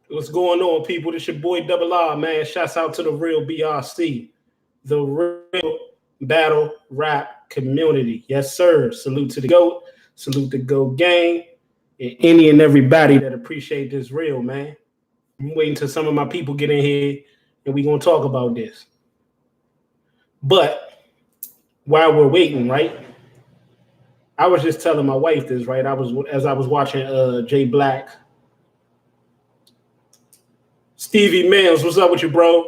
What's going on, people? This your boy Double R, man. Shouts out to the real BRC, the real battle rap community. Yes, sir. Salute to the GOAT. Salute the GOAT gang. And any and everybody that appreciate this real, man. I'm waiting till some of my people get in here and we gonna talk about this. But while we're waiting, right? I was just telling my wife this, right? I was watching JAYBLAC. Stevie Mills, what's up with you, bro?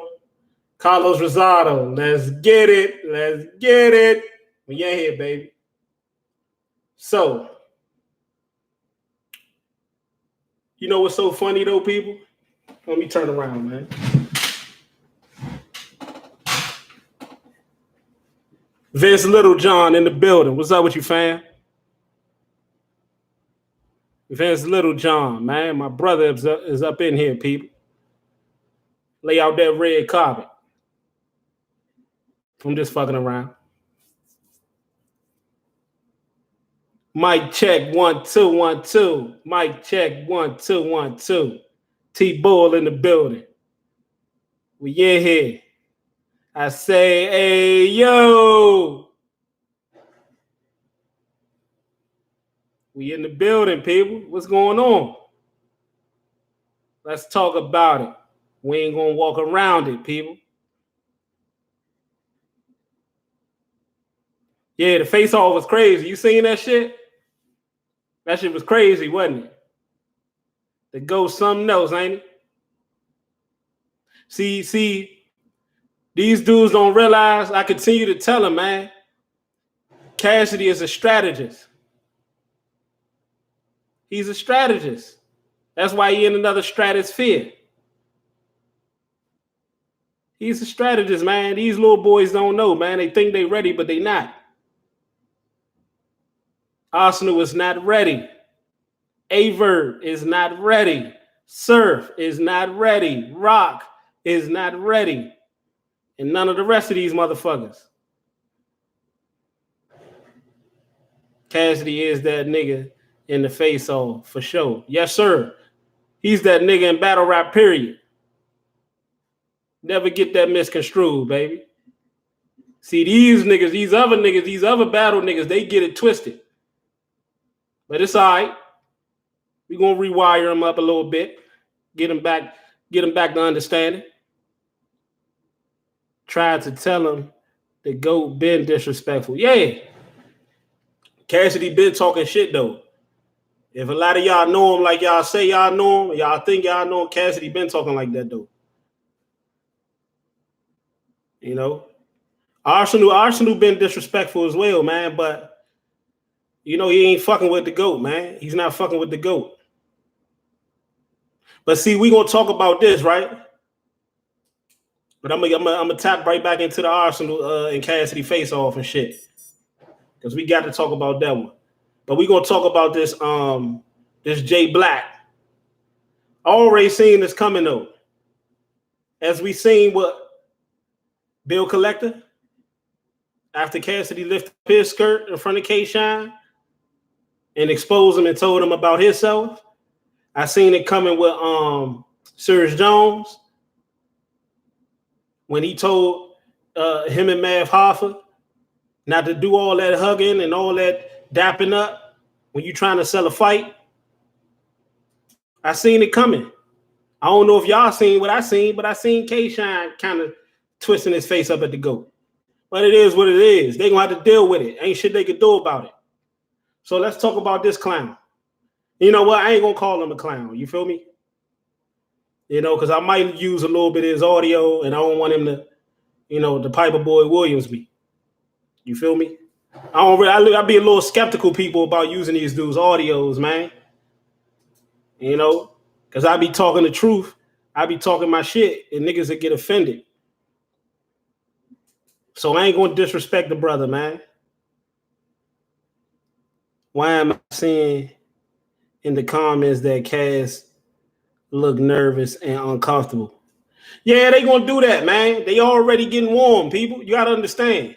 Carlos Rosado, let's get it. Let's get it. We ain't here, baby. So, you know what's so funny though, people? Let me turn around, man. Vince Littlejohn in the building. What's up with you, fam? Vince Littlejohn, man. My brother is up in here, people. Lay out that red carpet. I'm just fucking around. Mic check 1 2 1 2. Mic check 1 2 1 2. T-Bull in the building. We in here. I say, hey yo. We in the building, people. What's going on? Let's talk about it. We ain't gonna walk around it, people. Yeah, the face-off was crazy. You seen that shit? That shit was crazy, wasn't it? The GOAT something else, ain't it? See, these dudes don't realize. I continue to tell them, man. Cassidy is a strategist. He's a strategist. That's why he in another stratosphere. He's a strategist, man. These little boys don't know, man. They think they ready, but they not. Arsenal is not ready. Averb is not ready. Surf is not ready. Rock is not ready. And none of the rest of these motherfuckers. Cassidy is that nigga in the face-off, for sure. Yes, sir. He's that nigga in battle rap, period. Never get that misconstrued, baby. See, these niggas, these other battle niggas, they get it twisted. But it's all right. We're going to rewire them up a little bit. Get them back to understanding. Tried to tell them the GOAT been disrespectful. Yeah. Cassidy been talking shit, though. If a lot of y'all know him like y'all say y'all know him, y'all think y'all know him, Cassidy been talking like that, though. You know? Arsenal been disrespectful as well, man, but you know, he ain't fucking with the GOAT, man. He's not fucking with the GOAT. But see, we gonna talk about this, right? But I'm gonna tap right back into the Arsenal and Cassidy face-off and shit. Because we got to talk about that one. But we gonna talk about this this JAYBLAC. Already seen this coming though. As we seen what Bill Collector, after Cassidy lifted his skirt in front of K-Shine and exposed him and told him about himself. I seen it coming with Serge Jones when he told him and Mav Hoffa not to do all that hugging and all that dapping up when you trying to sell a fight. I seen it coming. I don't know if y'all seen what I seen, but I seen K-Shine kind of twisting his face up at the GOAT. But it is what it is. They gonna have to deal with it. Ain't shit they could do about it. So let's talk about this clown. You know what? I ain't gonna call him a clown. You feel me? You know, because I might use a little bit of his audio, and I don't want him to, you know, the Piper Boy Williams me. You feel me? I be a little skeptical, people, about using these dudes' audios, man. You know, because I be talking the truth. I be talking my shit, and niggas that get offended. So I ain't gonna disrespect the brother, man. Why am I seeing in the comments that Cass look nervous and uncomfortable? Yeah, they gonna do that, man. They already getting warm, people. You gotta understand.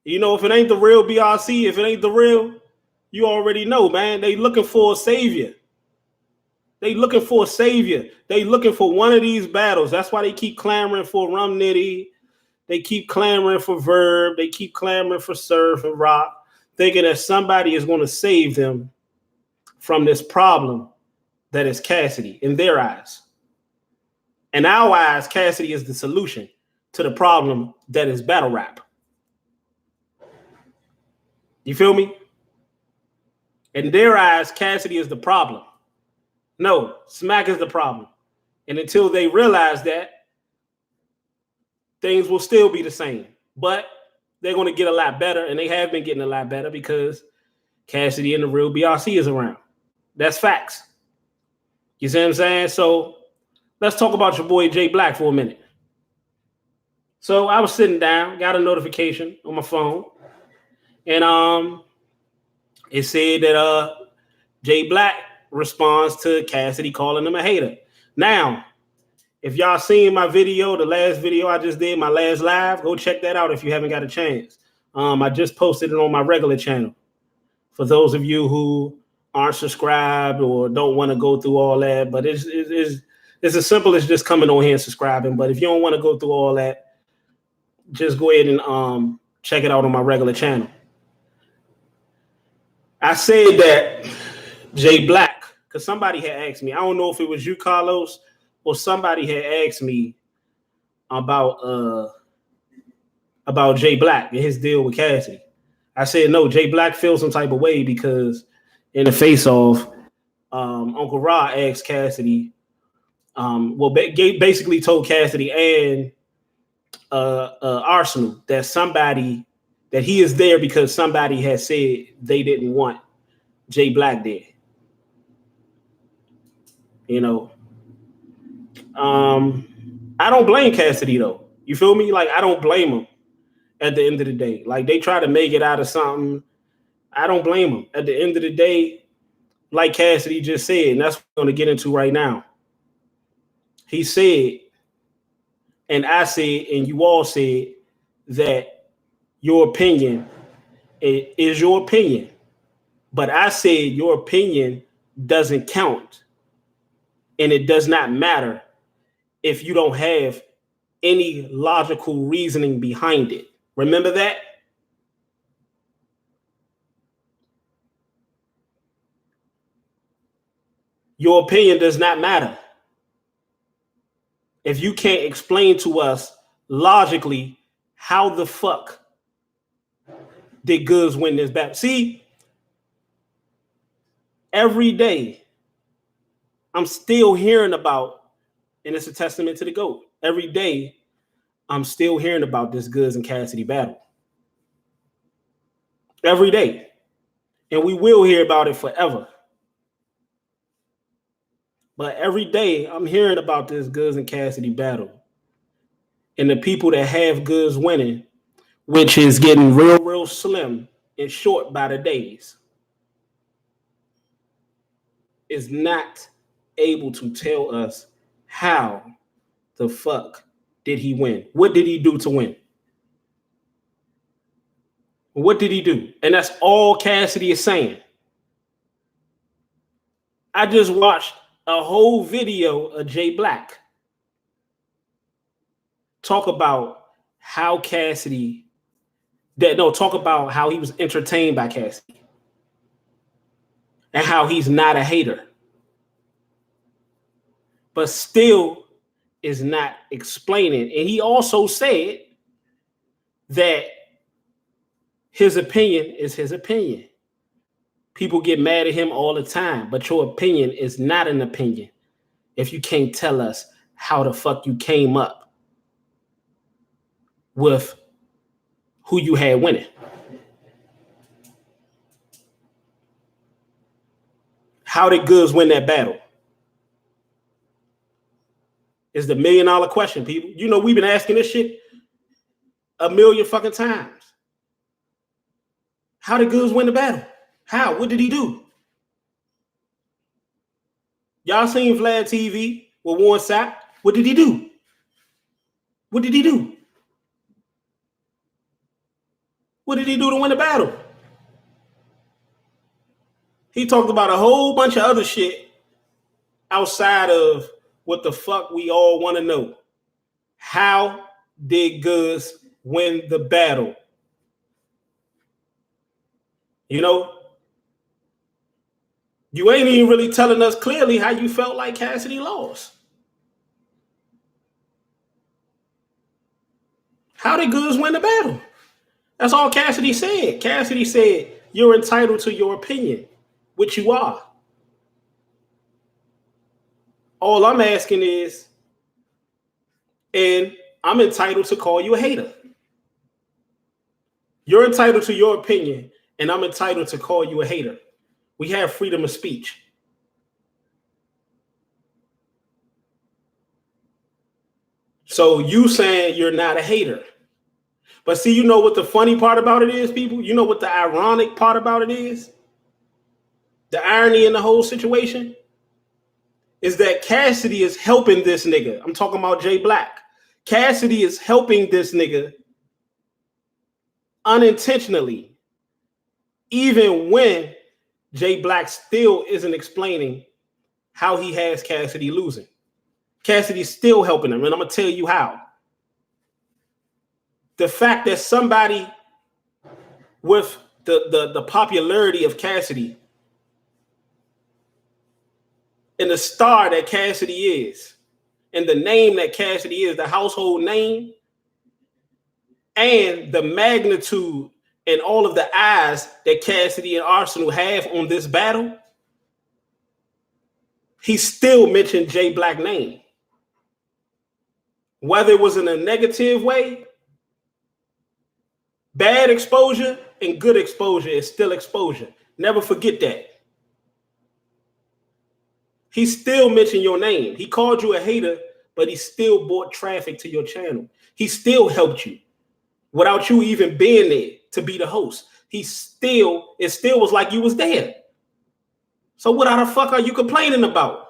You know, if it ain't the real BRC, if it ain't the real, you already know, man. They looking for a savior. They looking for a savior. They looking for one of these battles. That's why they keep clamoring for Rum Nitty. They keep clamoring for Verb. They keep clamoring for Surf and Rock, thinking that somebody is going to save them from this problem that is Cassidy in their eyes. In our eyes, Cassidy is the solution to the problem that is battle rap. You feel me? In their eyes, Cassidy is the problem. No, Smack is the problem. And until they realize that, things will still be the same. But they're going to get a lot better, and they have been getting a lot better because Cassidy and the real BRC is around. That's facts. You see what I'm saying? So let's talk about your boy Jay Black for a minute. So I was sitting down, got a notification on my phone, and it said that Jay Black responds to Cassidy calling him a hater. Now, if y'all seen my video, the last video I just did, my last live, go check that out if you haven't got a chance. I just posted it on my regular channel. For those of you who aren't subscribed or don't want to go through all that, but it's as simple as just coming on here and subscribing. But if you don't want to go through all that, just go ahead and check it out on my regular channel. I said that Jay Black, because somebody had asked me, I don't know if it was you, Carlos, or somebody had asked me about Jay Black and his deal with Cassidy. I said, no, Jay Black feels some type of way because in the face-off, Uncle Ra asked Cassidy, basically told Cassidy and Arsenal that he is there because somebody has said they didn't want Jay Black there. You know, I don't blame Cassidy though. You feel me? Like, I don't blame him at the end of the day. Like, they try to make it out of something. I don't blame him. At the end of the day, like Cassidy just said, and that's what we're going to get into right now. He said, and I said, and you all said that your opinion is your opinion. But I said your opinion doesn't count. And it does not matter if you don't have any logical reasoning behind it. Remember that? Your opinion does not matter if you can't explain to us logically how the fuck did Goods win this battle. See, every day I'm still hearing about, and it's a testament to the GOAT, every day I'm still hearing about this Goods and Cassidy battle. Every day. And we will hear about it forever. But every day I'm hearing about this Goods and Cassidy battle. And the people that have Goods winning, which is getting real slim and short by the days, is not able to tell us how the fuck did he win? What did he do to win? What did he do? And that's all Cassidy is saying. I just watched a whole video of Jay Black talk about how talk about how he was entertained by Cassidy and how he's not a hater, but still is not explaining. And he also said that his opinion is his opinion. People get mad at him all the time, but your opinion is not an opinion if you can't tell us how the fuck you came up with who you had winning. How did Goods win that battle? Is the $1 million question, people. You know, we've been asking this shit a million fucking times. How did Goods win the battle? How? What did he do? Y'all seen Vlad TV with Warren Sapp? What did he do? What did he do? What did he do to win the battle? He talked about a whole bunch of other shit outside of what the fuck we all want to know. How did Goods win the battle? You know, you ain't even really telling us clearly how you felt like Cassidy lost. How did Goods win the battle? That's all Cassidy said. Cassidy said, you're entitled to your opinion, which you are. All I'm asking is, and I'm entitled to call you a hater. You're entitled to your opinion, and I'm entitled to call you a hater. We have freedom of speech. So you saying you're not a hater. But see, you know what the funny part about it is, people? You know what the ironic part about it is? The irony in the whole situation is that Cassidy is helping this nigga. I'm talking about JAYBLAC. Cassidy is helping this nigga unintentionally, even when JAYBLAC still isn't explaining how he has Cassidy losing. Cassidy's still helping him, and I'm going to tell you how. The fact that somebody with the popularity of Cassidy and the star that Cassidy is, and the name that Cassidy is, the household name, and the magnitude and all of the eyes that Cassidy and Arsenal have on this battle, he still mentioned JAYBLAC name. Whether it was in a negative way, bad exposure and good exposure is still exposure. Never forget that. He still mentioned your name. He called you a hater, but he still brought traffic to your channel. He still helped you without you even being there to be the host. It still was like you was there. So what the fuck are you complaining about?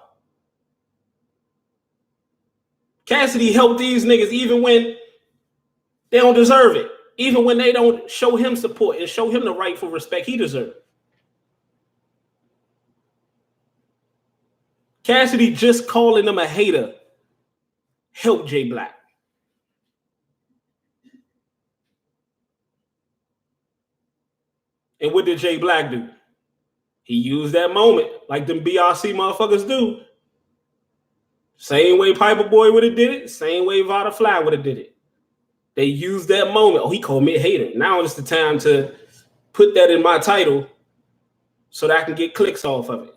Cassidy helped these niggas even when they don't deserve it. Even when they don't show him support and show him the rightful respect he deserves. Cassidy just calling them a hater helped JAYBLAC. And what did JAYBLAC do? He used that moment like them BRC motherfuckers do. Same way Piper Boy would have did it. Same way Vada Fly would have did it. They used that moment. Oh, he called me a hater. Now is the time to put that in my title so that I can get clicks off of it.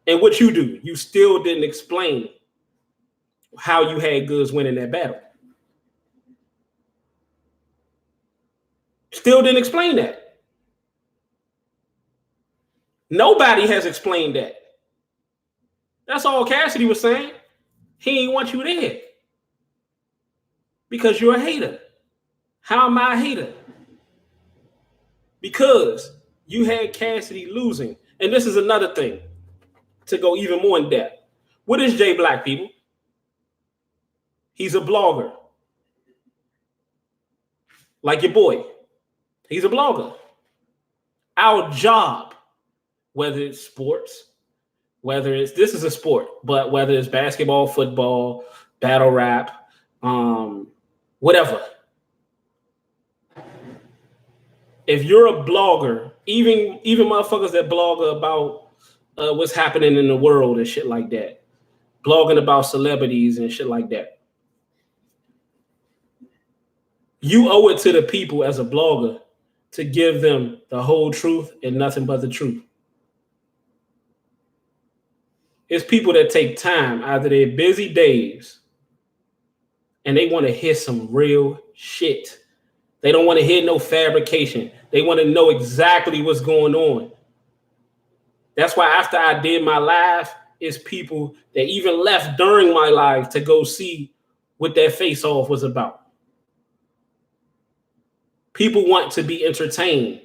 And what you do, you still didn't explain how you had Goods winning that battle. Still didn't explain that. Nobody has explained that. That's all Cassidy was saying. He ain't want you there because you're a hater. How am I a hater? Because you had Cassidy losing. And this is another thing to go even more in depth. What is JAYBLAC, people? He's a blogger. Like your boy. He's a blogger. Our job, whether it's sports, this is a sport, but whether it's basketball, football, battle rap, whatever. If you're a blogger, even motherfuckers that blog about what's happening in the world and shit like that, blogging about celebrities and shit like that, you owe it to the people as a blogger to give them the whole truth and nothing but the truth. It's people that take time out of their busy days and they want to hear some real shit. They don't want to hear no fabrication. They want to know exactly what's going on. That's why after I did my live, it's people that even left during my live to go see what that face-off was about. People want to be entertained,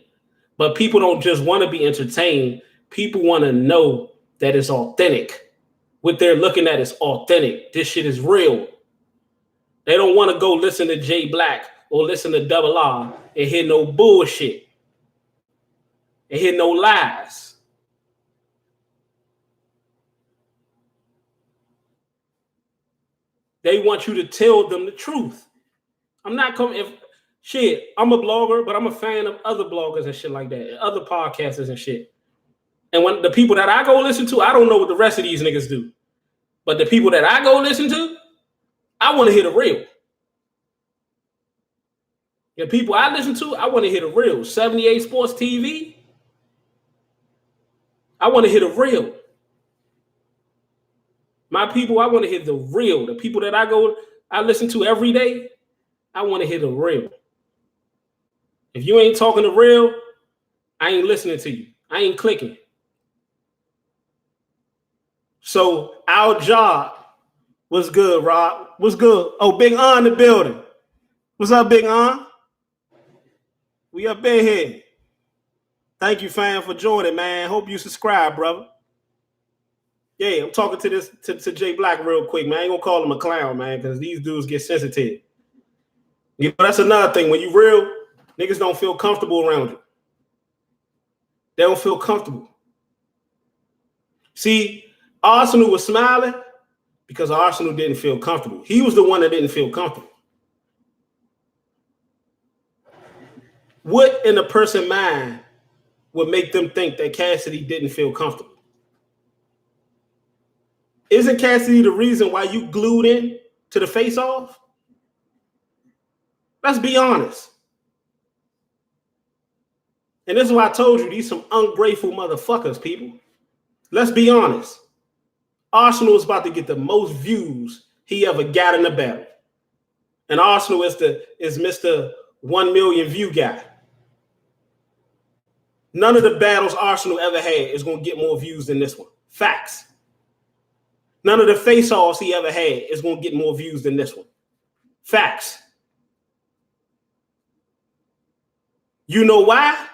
but people don't just want to be entertained. People want to know that it's authentic. What they're looking at is authentic. This shit is real. They don't want to go listen to JAYBLAC or listen to Double R and hear no bullshit and hear no lies. They want you to tell them the truth. I'm not coming. I'm a blogger, but I'm a fan of other bloggers and shit like that, and other podcasters and shit. And when the people that I go listen to, I don't know what the rest of these niggas do. But the people that I go listen to, I want to hear the real. The people I listen to, I want to hear the real. 78 Sports TV, I want to hear the real. My people, I want to hear the real. The people that I listen to every day, I want to hear the real. If you ain't talking the real, I ain't listening to you. I ain't clicking. So our job was good, Rob. What's good? Oh, Big On in the building. What's up, Big On? We up in here. Thank you, fam, for joining, man. Hope you subscribe, brother. Yeah, I'm talking to Jay Black real quick, man. I ain't gonna call him a clown, man, because these dudes get sensitive. Yeah, but that's another thing. When you real, niggas don't feel comfortable around you. They don't feel comfortable. See, Arsenal was smiling because Arsenal didn't feel comfortable. He was the one that didn't feel comfortable. What in a person's mind would make them think that Cassidy didn't feel comfortable? Isn't Cassidy the reason why you glued in to the face-off? Let's be honest. And this is why I told you, these some ungrateful motherfuckers, people. Let's be honest. Arsenal is about to get the most views he ever got in the battle. And Arsenal is Mr. 1 million view guy. None of the battles Arsenal ever had is going to get more views than this one. Facts. None of the face-offs he ever had is going to get more views than this one. Facts. You know why?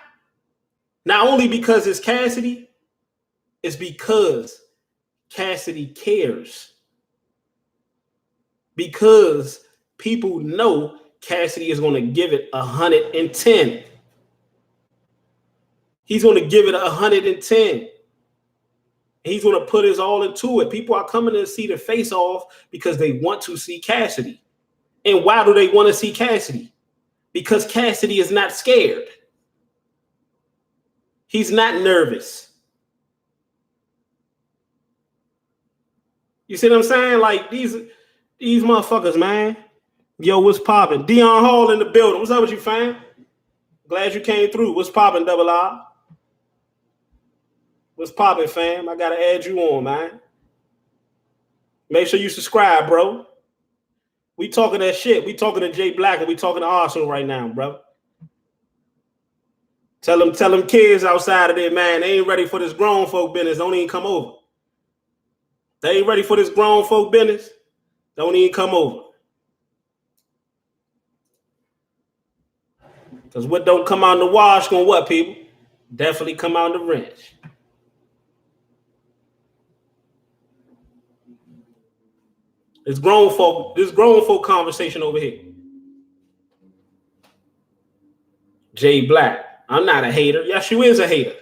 Not only because it's Cassidy, it's because Cassidy cares. Because people know Cassidy is going to give it 110. He's going to give it 110. He's going to put his all into it. People are coming to see the face-off because they want to see Cassidy. And why do they want to see Cassidy? Because Cassidy is not scared. He's not nervous. You see what I'm saying? Like these motherfuckers, man. Yo, what's popping? Dion Hall in the building. What's up with you, fam? Glad you came through. What's popping, Double R? What's popping, fam? I gotta add you on, man. Make sure you subscribe, bro. We talking that shit. We talking to Jay Black and we talking to Arsenal right now, bro. Tell them kids outside of there, man, they ain't ready for this grown folk business. Don't even come over. They ain't ready for this grown folk business. Don't even come over. Because what don't come out in the wash gonna what, people? Definitely come out in the wrench. This grown folk conversation over here. Jay Black. I'm not a hater. Yes, you is a hater.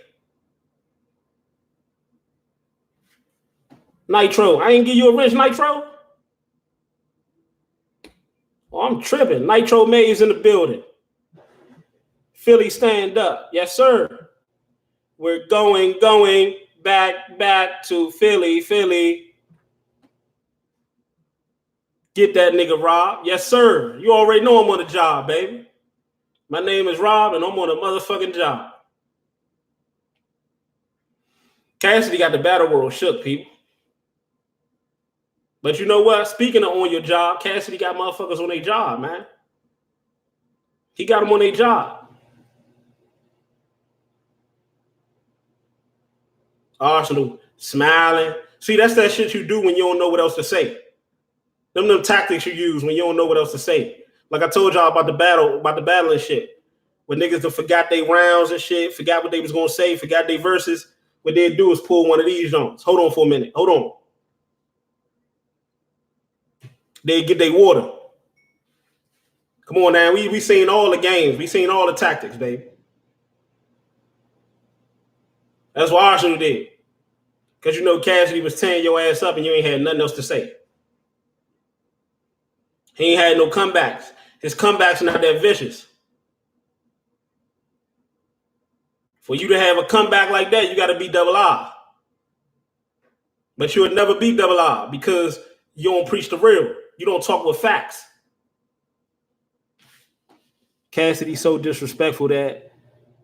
Nitro. I ain't give you a wrench, Nitro. Oh, I'm tripping. Nitro Mays in the building. Philly stand up. Yes, sir. We're going back to Philly. Get that nigga Rob. Yes, sir. You already know I'm on the job, baby. My name is Rob, and I'm on a motherfucking job. Cassidy got the battle world shook, people. But you know what? Speaking of on your job, Cassidy got motherfuckers on their job, man. He got them on their job. Arsenal smiling. See, that's that shit you do when you don't know what else to say. Them tactics you use when you don't know what else to say. Like I told y'all about the battle and shit. When niggas done forgot their rounds and shit, forgot what they was gonna say, forgot their verses. What they'd do is pull one of these joints. Hold on for a minute. Hold on. They get their water. Come on now. We seen all the games. We seen all the tactics, baby. That's what Arsenal did. Because you know Cassidy was tearing your ass up and you ain't had nothing else to say. He ain't had no comebacks. His comebacks are not that vicious. For you to have a comeback like that, you got to be double R. But you would never be double R because you don't preach the real. You don't talk with facts. Cassidy so disrespectful that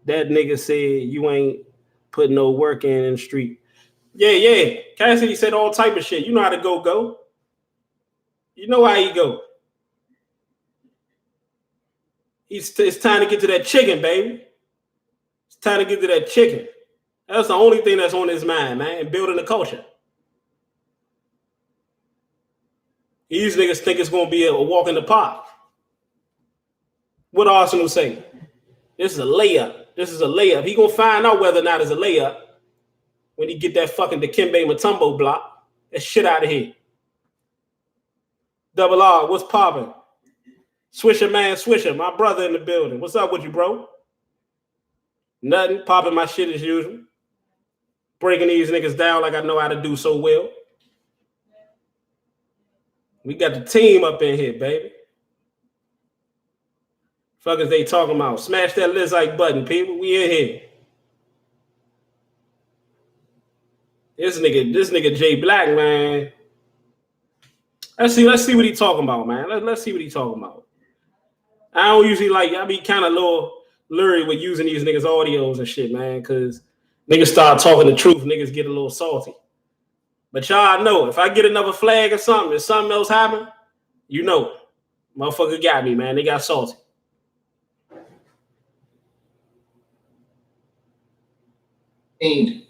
nigga said you ain't putting no work in the street. Yeah. Cassidy said all type of shit. You know how to go. You know how he go. It's time to get to that chicken, baby. It's time to get to that chicken. That's the only thing that's on his mind, man, and building the culture. These niggas think it's going to be a walk in the park. What Arsenal say? This is a layup. He going to find out whether or not it's a layup when he get that fucking Dikembe Mutombo block. That shit out of here. Double R, what's popping? Swisher, man, Swisher, my brother in the building. What's up with you, bro? Nothing. Popping my shit as usual. Breaking these niggas down like I know how to do so well. We got the team up in here, baby. Fuckers they talking about. Smash that like button, people. We in here. This nigga JAYBLAC, man. Let's see what he talking about, man. Let's see what he talking about. I don't usually I be kind of a little leery with using these niggas' audios and shit, man, because niggas start talking the truth, niggas get a little salty. But y'all know, if I get another flag or something, if something else happen, you know, motherfucker got me, man. They got salty. And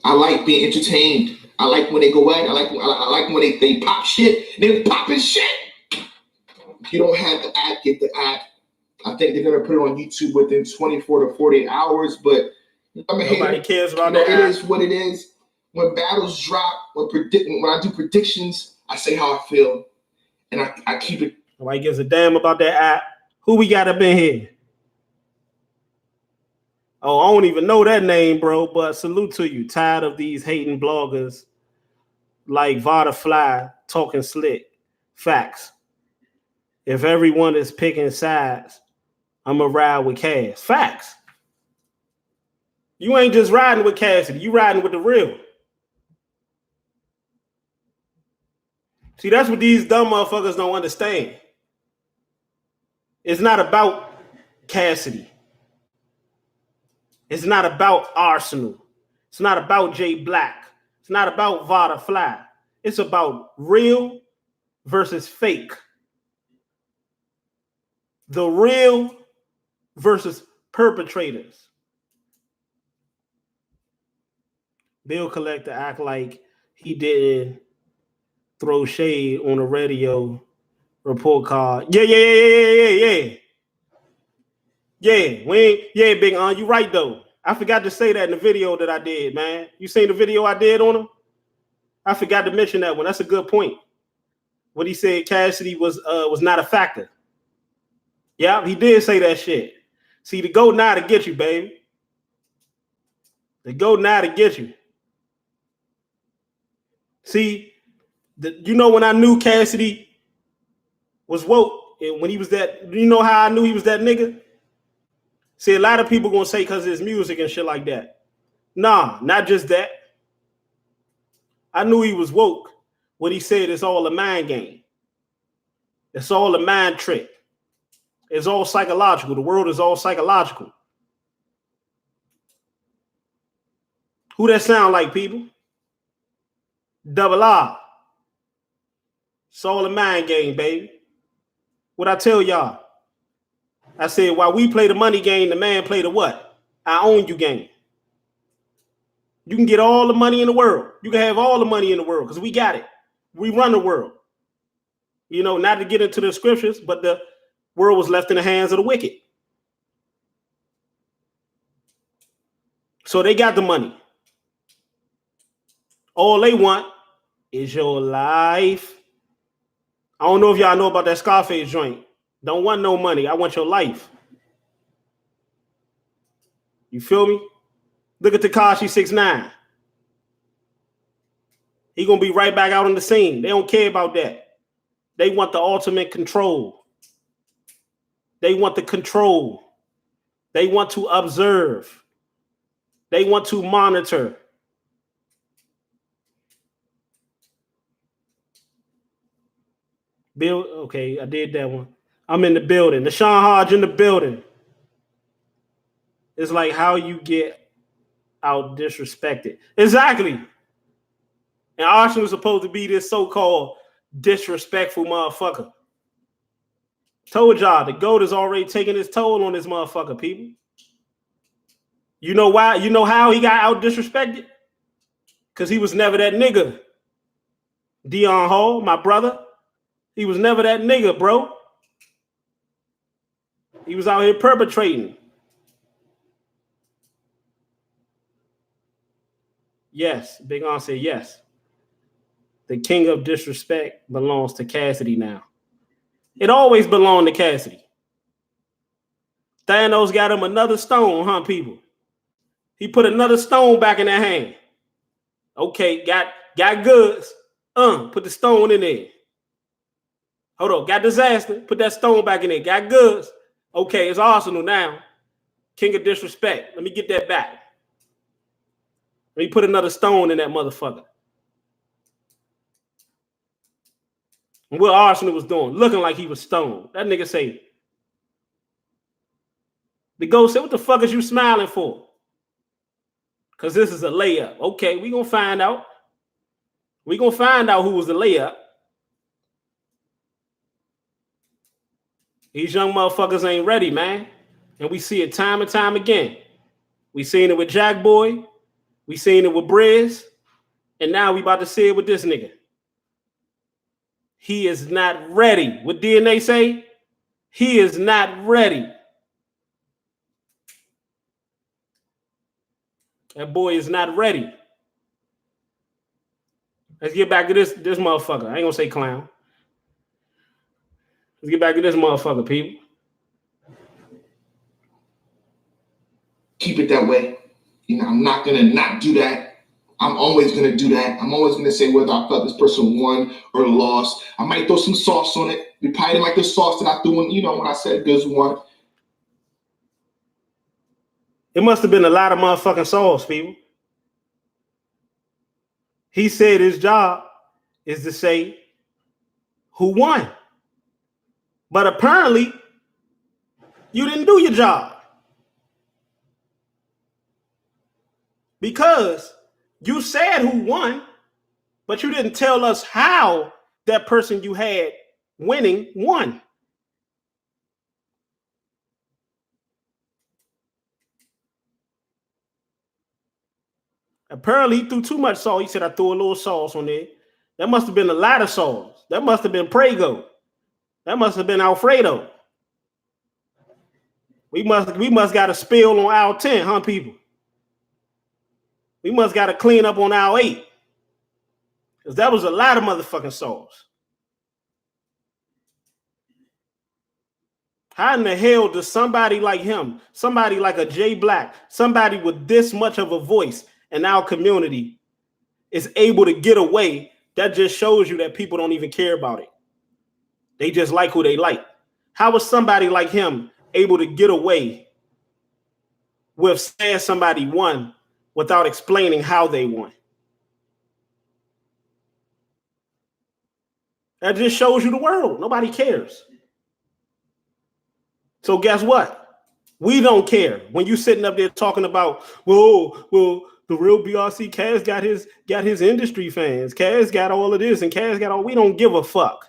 I like being entertained. I like when they go at it. I like when they pop shit. They popping shit. If you don't have the app, get the app. I think they're gonna put it on YouTube within 24 to 48 hours. But nobody cares about that. It is what it is. When battles drop, when I do predictions, I say how I feel, and I keep it. Nobody gives a damn about that app. Who we got up in here? Oh, I don't even know that name, bro, but salute to you. Tired of these hating bloggers like Vada talking slick. Facts. If everyone is picking sides, I'm going to ride with Cass. Facts. You ain't just riding with Cassidy. You riding with the real. See, that's what these dumb motherfuckers don't understand. It's not about Cassidy. It's not about Arsenal. It's not about JAYBLAC. It's not about Vada. It's about real versus fake. The real versus perpetrators. Bill Collector act like he didn't throw shade on a radio report card. Yeah. Big on. You right though. I forgot to say that in the video that I did, man. You seen the video I did on him? I forgot to mention that one. That's a good point. What he said, Cassidy was not a factor. Yeah, he did say that shit. See, the go now to get you, baby. The go now to get you. See, you know when I knew Cassidy was woke, and when he was that, you know how I knew he was that nigga? See, a lot of people gonna say because of his music and shit like that. Nah, not just that. I knew he was woke when he said it's all a mind game. It's all a mind trick. It's all psychological. The world is all psychological. Who that sound like, people? Double R. It's all a mind game, baby. What I tell y'all? I said, while we play the money game, the man play the what? I own you game. You can get all the money in the world. You can have all the money in the world because we got it. We run the world. You know, not to get into the scriptures, but the world was left in the hands of the wicked. So they got the money. All they want is your life. I don't know if y'all know about that Scarface joint. Don't want no money. I want your life. You feel me? Look at Tekashi 6ix9ine. He gonna be right back out on the scene. They don't care about that. They want the ultimate control. They want the control. They want to observe. They want to monitor. Bill, okay, I did that one. I'm in the building. The Sean Hodge in the building. It's like how you get out disrespected. Exactly. And Arsenal was supposed to be this so-called disrespectful motherfucker. Told y'all, the GOAT is already taking his toll on this motherfucker, people. You know why? You know how he got out disrespected? Because he was never that nigga. Dion Hall, my brother, he was never that nigga, bro. He was out here perpetrating. Yes, Big On said yes. The king of disrespect belongs to Cassidy now. It always belonged to Cassidy. Thanos got him another stone, huh, people? He put another stone back in that hand. Okay, got goods. Put the stone in there. Hold on, got disaster. Put that stone back in there. Got goods. Okay, it's Arsenal now. King of disrespect. Let me get that back. Let me put another stone in that motherfucker. And what Arsenal was doing, looking like he was stoned. That nigga say, the ghost said, what the fuck is you smiling for? Because this is a layup. Okay, we gonna find out. We gonna find out who was the layup. These young motherfuckers ain't ready, man. And we see it time and time again. We seen it with Jack Boy. We seen it with Briz. And now we about to see it with this nigga. He is not ready. What DNA say? He is not ready. That boy is not ready. Let's get back to this motherfucker. I ain't gonna say clown. Let's get back to this motherfucker, people. Keep it that way. You know, I'm not gonna not do that. I'm always gonna do that. I'm always gonna say whether I felt this person won or lost. I might throw some sauce on it. You probably didn't like the sauce that I threw when I said Goods won. It must have been a lot of motherfucking sauce, people. He said his job is to say who won. But apparently, you didn't do your job. Because you said who won, but you didn't tell us how that person you had winning won. Apparently, he threw too much sauce. He said, I threw a little sauce on there. That must have been a lot of sauce. That must have been Prego. That must have been Alfredo. We must got a spill on aisle 10, huh, people? We must got to clean up on aisle 8. Because that was a lot of motherfucking sauce. How in the hell does somebody like him, somebody like a JAYBLAC, somebody with this much of a voice in our community is able to get away? That just shows you that people don't even care about it. They just like who they like. How was somebody like him able to get away with saying somebody won without explaining how they won? That just shows you the world. Nobody cares. So guess what? We don't care. When you sitting up there talking about, well, the real BRC, Cass got his industry fans. Cass got all of this and Cass got all. We don't give a fuck.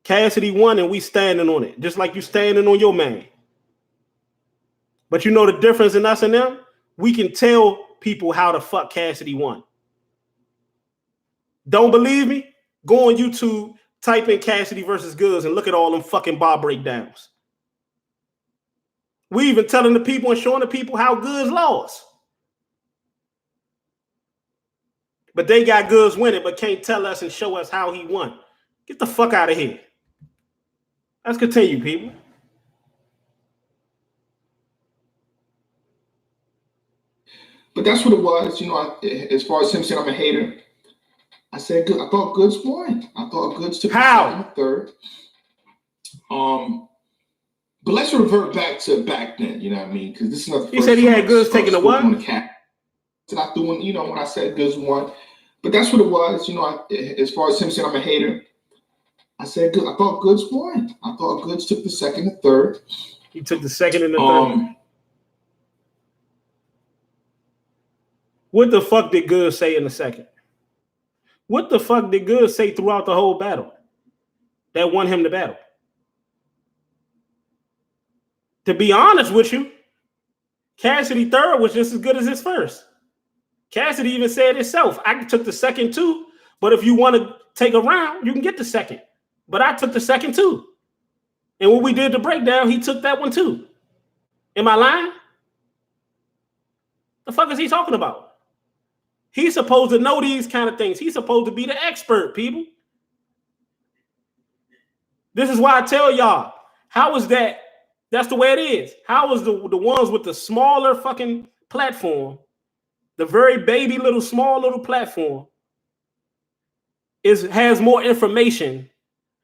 Cassidy won and we standing on it, just like you standing on your man. But you know the difference in us and them? We can tell people how the fuck Cassidy won. Don't believe me? Go on YouTube, type in Cassidy versus Goods and look at all them fucking bar breakdowns. We even telling the people and showing the people how Goods lost. But they got Goods winning, but can't tell us and show us how he won. Get the fuck out of here. Let's continue, people. But that's what it was. As far as him saying I'm a hater, I said good. I thought Goods won. I thought Goods took the How? second and third. But let's revert back to back then. You know what I mean? Because this is not the first. He said he had Goods taking the what? On the cat. I threw in, when I said Goods won, but that's what it was. As far as him saying I'm a hater, I said good. I thought Goods won. I thought Goods took the second and third. He took the second and the third. What the fuck did Goods say in the second? What the fuck did Goods say throughout the whole battle that won him the battle? To be honest with you, Cassidy third was just as good as his first. Cassidy even said himself, I took the second too, but if you want to take a round, you can get the second. But I took the second too. And when we did the breakdown, he took that one too. Am I lying? The fuck is he talking about? He's supposed to know these kind of things. He's supposed to be the expert, people. This is why I tell y'all, how is that? That's the way it is. How is the ones with the smaller fucking platform, the very baby little small little platform, has more information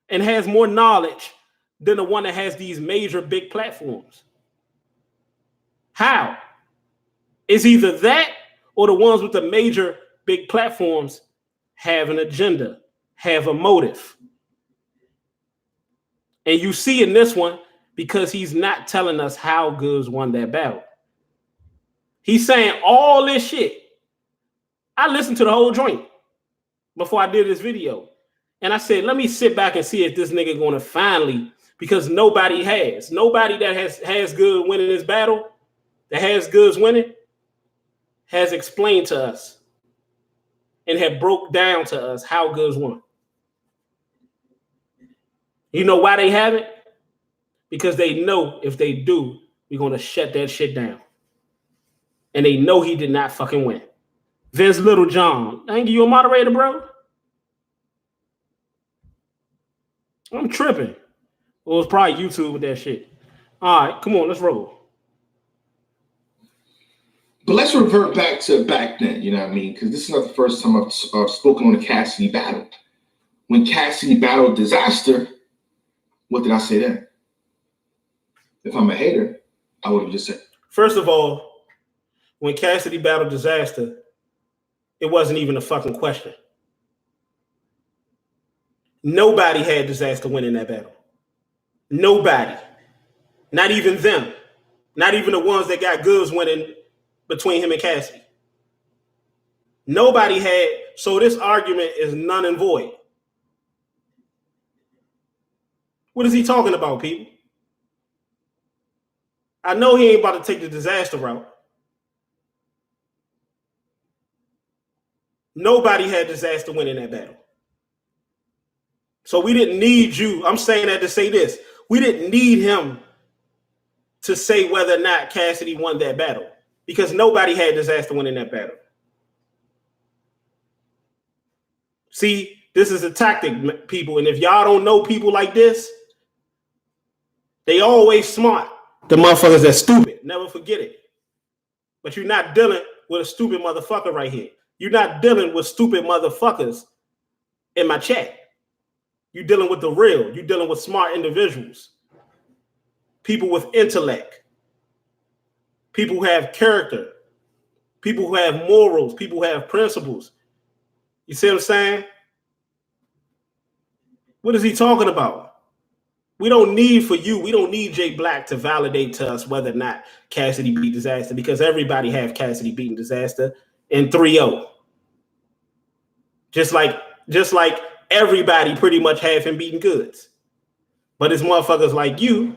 and has more knowledge than the one that has these major big platforms? How? It's either that or the ones with the major big platforms have an agenda, have a motive. And you see in this one, because he's not telling us how Goods won that battle. He's saying all this shit. I listened to the whole joint before I did this video. And I said, let me sit back and see if this nigga gonna finally, because nobody that has Goods winning this battle, that has Goods winning, has explained to us and have broke down to us how Goods won. You know why they haven't? Because they know if they do, we're going to shut that shit down. And they know he did not fucking win. Vince Littlejohn, I ain't give you a moderator, bro. I'm tripping. Well, it's probably YouTube with that shit. All right, come on, let's roll. But let's revert back to back then, you know what I mean? Because this is not the first time I've spoken on the Cassidy battle. When Cassidy battled Disaster, what did I say then? If I'm a hater, I would have just said. First of all, when Cassidy battled Disaster, it wasn't even a fucking question. Nobody had Disaster winning that battle. Nobody. Not even them. Not even the ones that got Goods winning between him and Cassidy. Nobody had, so this argument is none and void. What is he talking about, people? I know he ain't about to take the Disaster route. Nobody had Disaster winning that battle. So we didn't need you. I'm saying that to say this. We didn't need him to say whether or not Cassidy won that battle, because nobody had Disaster winning that battle. See, this is a tactic, people. And if y'all don't know people like this, they always smart. The motherfuckers that's stupid. Never forget it. But you're not dealing with a stupid motherfucker right here. You're not dealing with stupid motherfuckers in my chat. You're dealing with the real. You're dealing with smart individuals. People with intellect. People who have character. People who have morals. People who have principles. You see what I'm saying? What is he talking about? We don't need for you. We don't need JAYBLAC to validate to us whether or not Cassidy beat Disaster, because everybody have Cassidy beating Disaster in 3-0. Just like everybody pretty much have him beating Goods. But it's motherfuckers like you.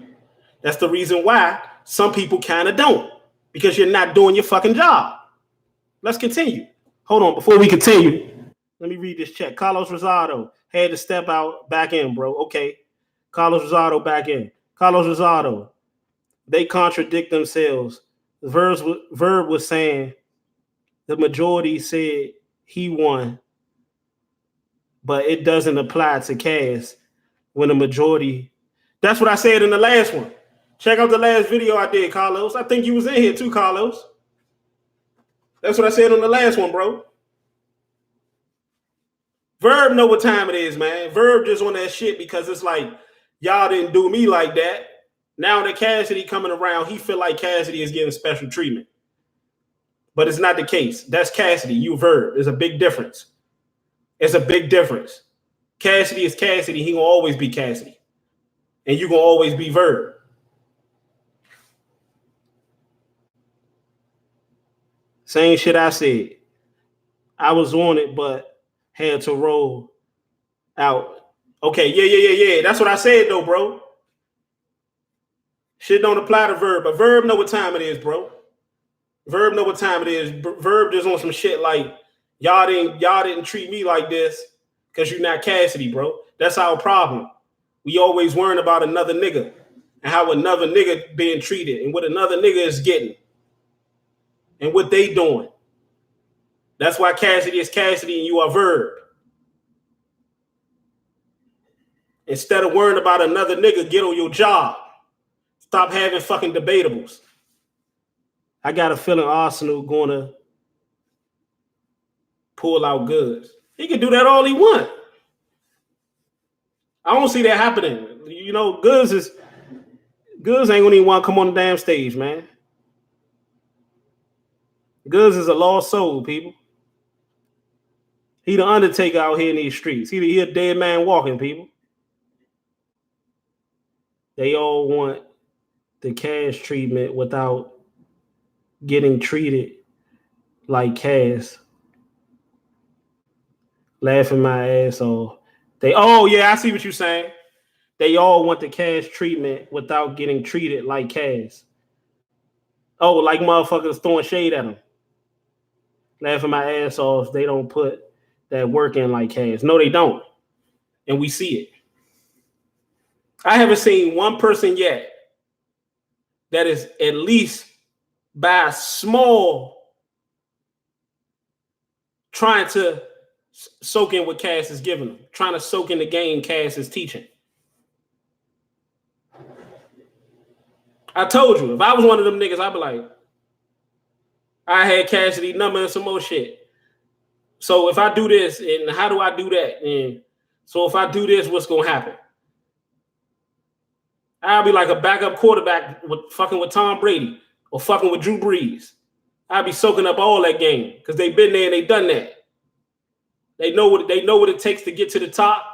That's the reason why some people kind of don't, because you're not doing your fucking job. Let's continue. Hold on. Before we continue, let me read this check. Carlos Rosado had to step out back in, bro. Okay. Carlos Rosado back in. Carlos Rosado, they contradict themselves. Verb was saying the majority said he won, but it doesn't apply to Cass when the majority. That's what I said in the last one. Check out the last video I did, Carlos. I think you was in here too, Carlos. That's what I said on the last one, bro. Verb know what time it is, man. Verb just on that shit because it's like, y'all didn't do me like that. Now that Cassidy coming around, he feel like Cassidy is getting special treatment. But it's not the case. That's Cassidy. You Verb. There's a big difference. It's a big difference. Cassidy is Cassidy. He gonna always be Cassidy. And you gonna always be Verb. Same shit I said. I was on it, but had to roll out. Okay, yeah. That's what I said, though, bro. Shit don't apply to Verb, but Verb know what time it is, bro. Verb know what time it is. Verb just on some shit like, y'all didn't treat me like this because you're not Cassidy, bro. That's our problem. We always worrying about another nigga and how another nigga being treated and what another nigga is getting and what they doing. That's why Cassidy is Cassidy and you are Verb. Instead of worrying about another nigga, get on your job. Stop having fucking debatables. I got a feeling Arsenal gonna pull out Goods. He can do that all he want. I don't see that happening. You know, Goods ain't gonna even want to come on the damn stage, man. Goods is a lost soul, people. He the Undertaker out here in these streets. He a dead man walking, people. They all want the cash treatment without getting treated like Cass. Laughing my ass off. I see what you're saying. They all want the cash treatment without getting treated like Cass. Oh, like motherfuckers throwing shade at them. Laughing my ass off. They don't put that work in like Cass. No, they don't. And we see it. I haven't seen one person yet that is at least by a small trying to soak in what Cass is giving them, trying to soak in the game Cass is teaching. I told you, if I was one of them niggas, I'd be like, I had Cassidy number and some more shit. So if I do this, and how do I do that? And so if I do this, what's gonna happen? I'll be like a backup quarterback fucking with Tom Brady or fucking with Drew Brees. I'll be soaking up all that game because they've been there and they've done that. They know what it takes to get to the top,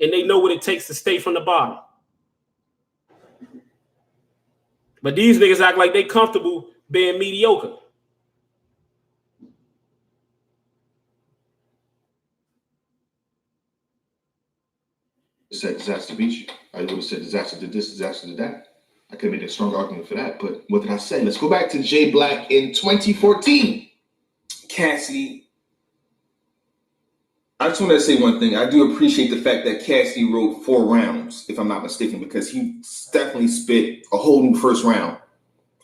and they know what it takes to stay from the bottom. But these niggas act like they comfortable being mediocre. Said disaster beat you. I would have said disaster did this, disaster did that. I could have made a strong argument for that, but what did I say? Let's go back to J Black in 2014. Cassidy. I just want to say one thing. I do appreciate the fact that Cassidy wrote 4 rounds, if I'm not mistaken, because he definitely spit a whole new first round.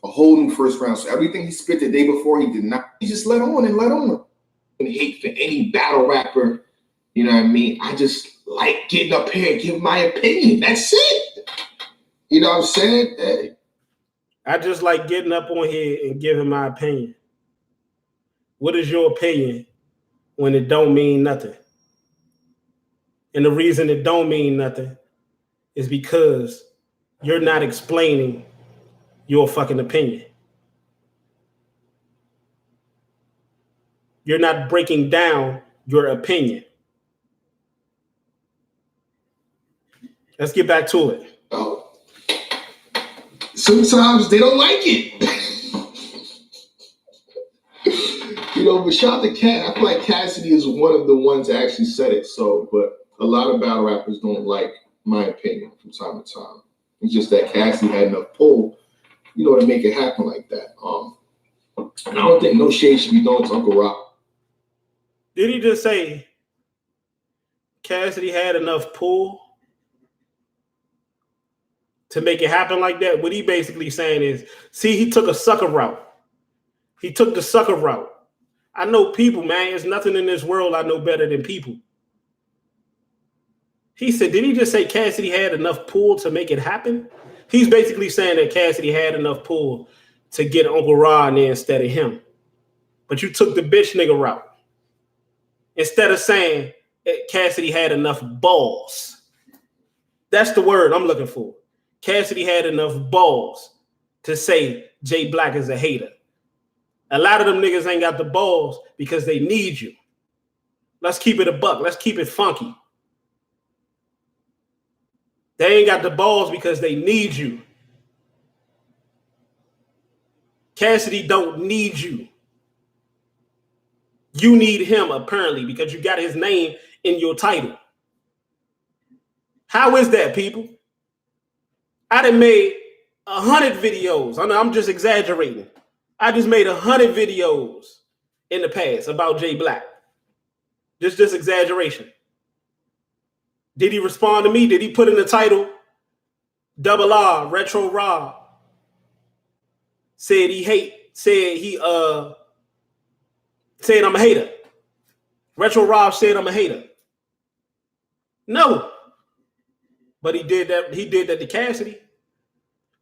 A whole new first round. So everything he spit the day before, he did not. He just let on and let on. And hate for any battle rapper, you know what I mean? I just like getting up here and give my opinion. That's it. You know what I'm saying? Hey. I just like getting up on here and giving my opinion. What is your opinion when it don't mean nothing? And the reason it don't mean nothing is because you're not explaining your fucking opinion. You're not breaking down your opinion. Let's get back to it. Oh. Sometimes they don't like it. You know, but shout out to Cat. I feel like Cassidy is one of the ones that actually said it. So, but a lot of battle rappers don't like my opinion from time to time. It's just that Cassidy had enough pull, you know, to make it happen like that. And I don't think no shade should be done to Uncle Rock. Did he just say Cassidy had enough pull to make it happen like that? What he basically saying is, see, he took a sucker route. He took the sucker route. I know people, man. There's nothing in this world I know better than people. He said, did he just say Cassidy had enough pull to make it happen? He's basically saying that Cassidy had enough pull to get Uncle Ra in there instead of him. But you took the bitch nigga route. Instead of saying, Cassidy had enough balls. That's the word I'm looking for. Cassidy had enough balls to say Jay Black is a hater. A lot of them niggas ain't got the balls because they need you. Let's keep it a buck. Let's keep it funky. They ain't got the balls because they need you. Cassidy don't need you. You need him, apparently, because you got his name in your title. How is that, people? I done made 100 videos. I know I'm just exaggerating. I just made 100 videos in the past about Jay Black. Just exaggeration. Did he respond to me? Did he put in the title, Double R, Retro Rob? Said I'm a hater. Retro Rob said I'm a hater. No. But he did that to Cassidy.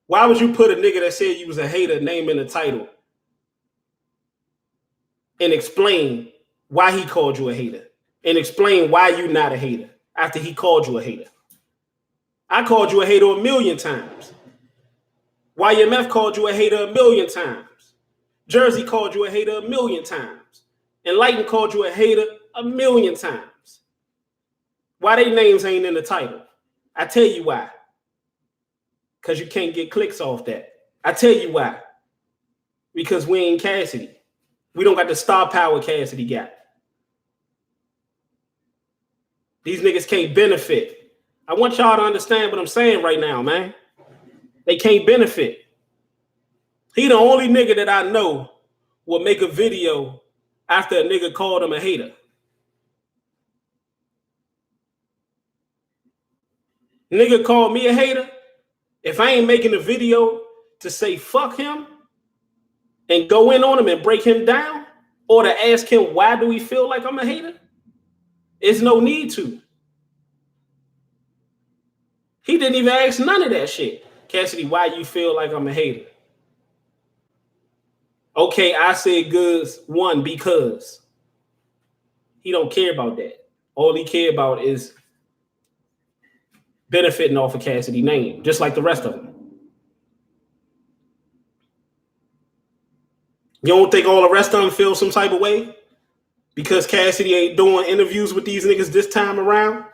Why would you put a nigga that said you was a hater name in the title and explain why he called you a hater and explain why you not a hater after he called you a hater? I called you a hater a million times. YMF called you a hater a million times. Jersey called you a hater a million times. Enlighten called you a hater a million times. Why they names ain't in the title? I tell you why. Because you can't get clicks off that. I tell you why. Because we ain't Cassidy. We don't got the star power Cassidy got. These niggas can't benefit. I want y'all to understand what I'm saying right now, man. They can't benefit. He the only nigga that I know will make a video after a nigga called him a hater. Nigga called me a hater. If I ain't making a video to say fuck him and go in on him and break him down, or to ask him why do he feel like I'm a hater, there's no need to. He didn't even ask none of that shit. Cassidy, why you feel like I'm a hater? Okay, I said goods one because. He don't care about that. All he care about is benefiting off of Cassidy's name, just like the rest of them. You don't think all the rest of them feel some type of way because Cassidy ain't doing interviews with these niggas this time around?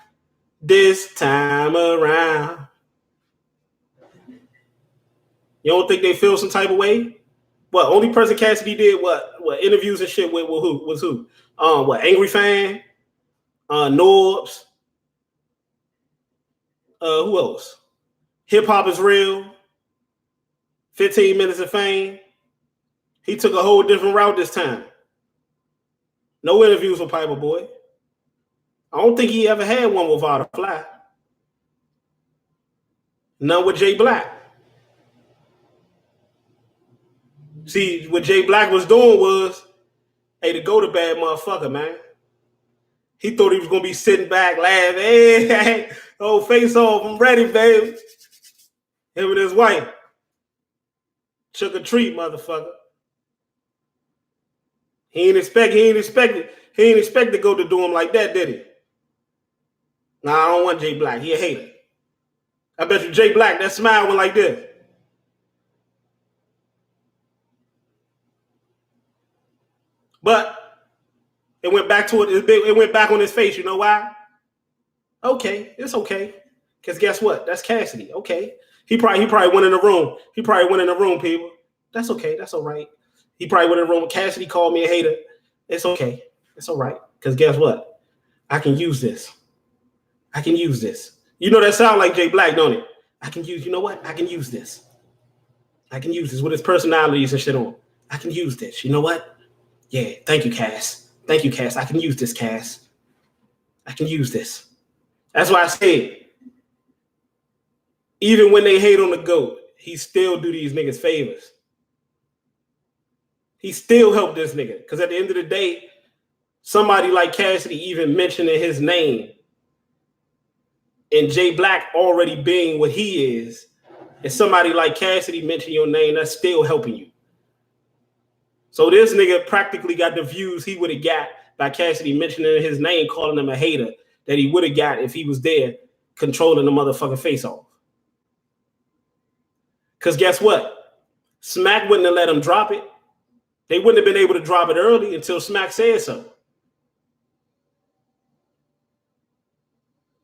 This time around. You don't think they feel some type of way? What, only person Cassidy did what interviews and shit with who? Was who? What, Angry Fan? Norbs? Who else? Hip Hop is Real. 15 Minutes of Fame. He took a whole different route this time. No interviews with Piper Boy. I don't think he ever had one with Vada Fly. None with Jay Black. See, what Jay Black was doing was, hey, the go-to-bad motherfucker, man. He thought he was going to be sitting back laughing. Hey, oh, face off, I'm ready, baby. Him and his wife. Took a treat, motherfucker. He ain't expect to go to do him like that, did he? Nah, I don't want Jay Black. He a hater. I bet you Jay Black, that smile went like this. But it went back to it. It went back on his face. You know why? Okay, it's okay. Because guess what? That's Cassidy. Okay. He probably went in the room. He probably went in the room, people. That's okay. That's all right. He probably went in the room. Cassidy called me a hater. It's okay. It's all right. Because guess what? I can use this. I can use this. You know that sound like Jay Black, don't it? I can use, you know what? I can use this. I can use this with his personalities and shit on. I can use this. You know what? Yeah, thank you, Cass. Thank you, Cass. I can use this, Cass. I can use this. That's why I said, even when they hate on the GOAT, he still do these niggas favors. He still helped this nigga. Because at the end of the day, somebody like Cassidy even mentioning his name and Jay Black already being what he is, and somebody like Cassidy mention your name, that's still helping you. So this nigga practically got the views he would have got by Cassidy mentioning his name, calling him a hater, that he would have got if he was there controlling the motherfucking face-off. Because guess what? Smack wouldn't have let him drop it. They wouldn't have been able to drop it early until Smack said so.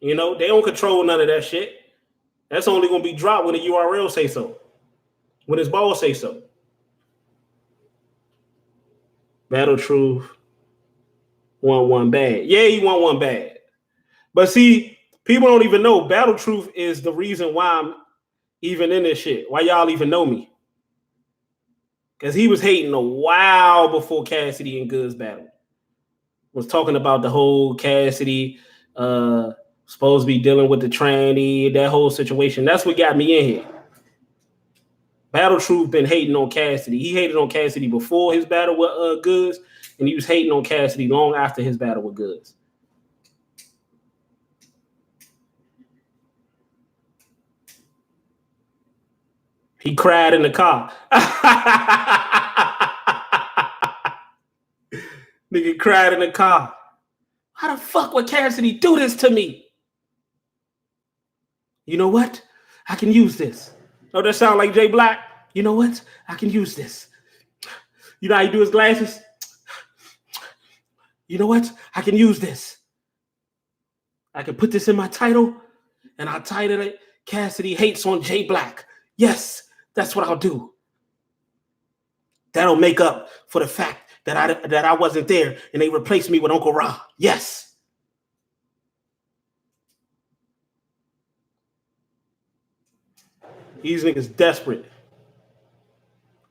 You know, they don't control none of that shit. That's only going to be dropped when the URL say so. When his balls say so. Battle Truth won one bad. Yeah, he won one bad. But see, people don't even know Battle Truth is the reason why I'm even in this shit. Why y'all even know me. Because he was hating a while before Cassidy and Goods battle. Was talking about the whole Cassidy supposed to be dealing with the tranny, that whole situation. That's what got me in here. Battle Truth been hating on Cassidy. He hated on Cassidy before his battle with Goods, and he was hating on Cassidy long after his battle with Goods. He cried in the car. Nigga cried in the car. How the fuck would Cassidy do this to me? You know what? I can use this. Oh, that sound like Jay Black. You know what? I can use this. You know how he do his glasses? You know what? I can use this. I can put this in my title, and I'll title it Cassidy Hates on Jay Black. Yes, that's what I'll do. That'll make up for the fact that I wasn't there and they replaced me with Uncle Ra. Yes. These niggas desperate.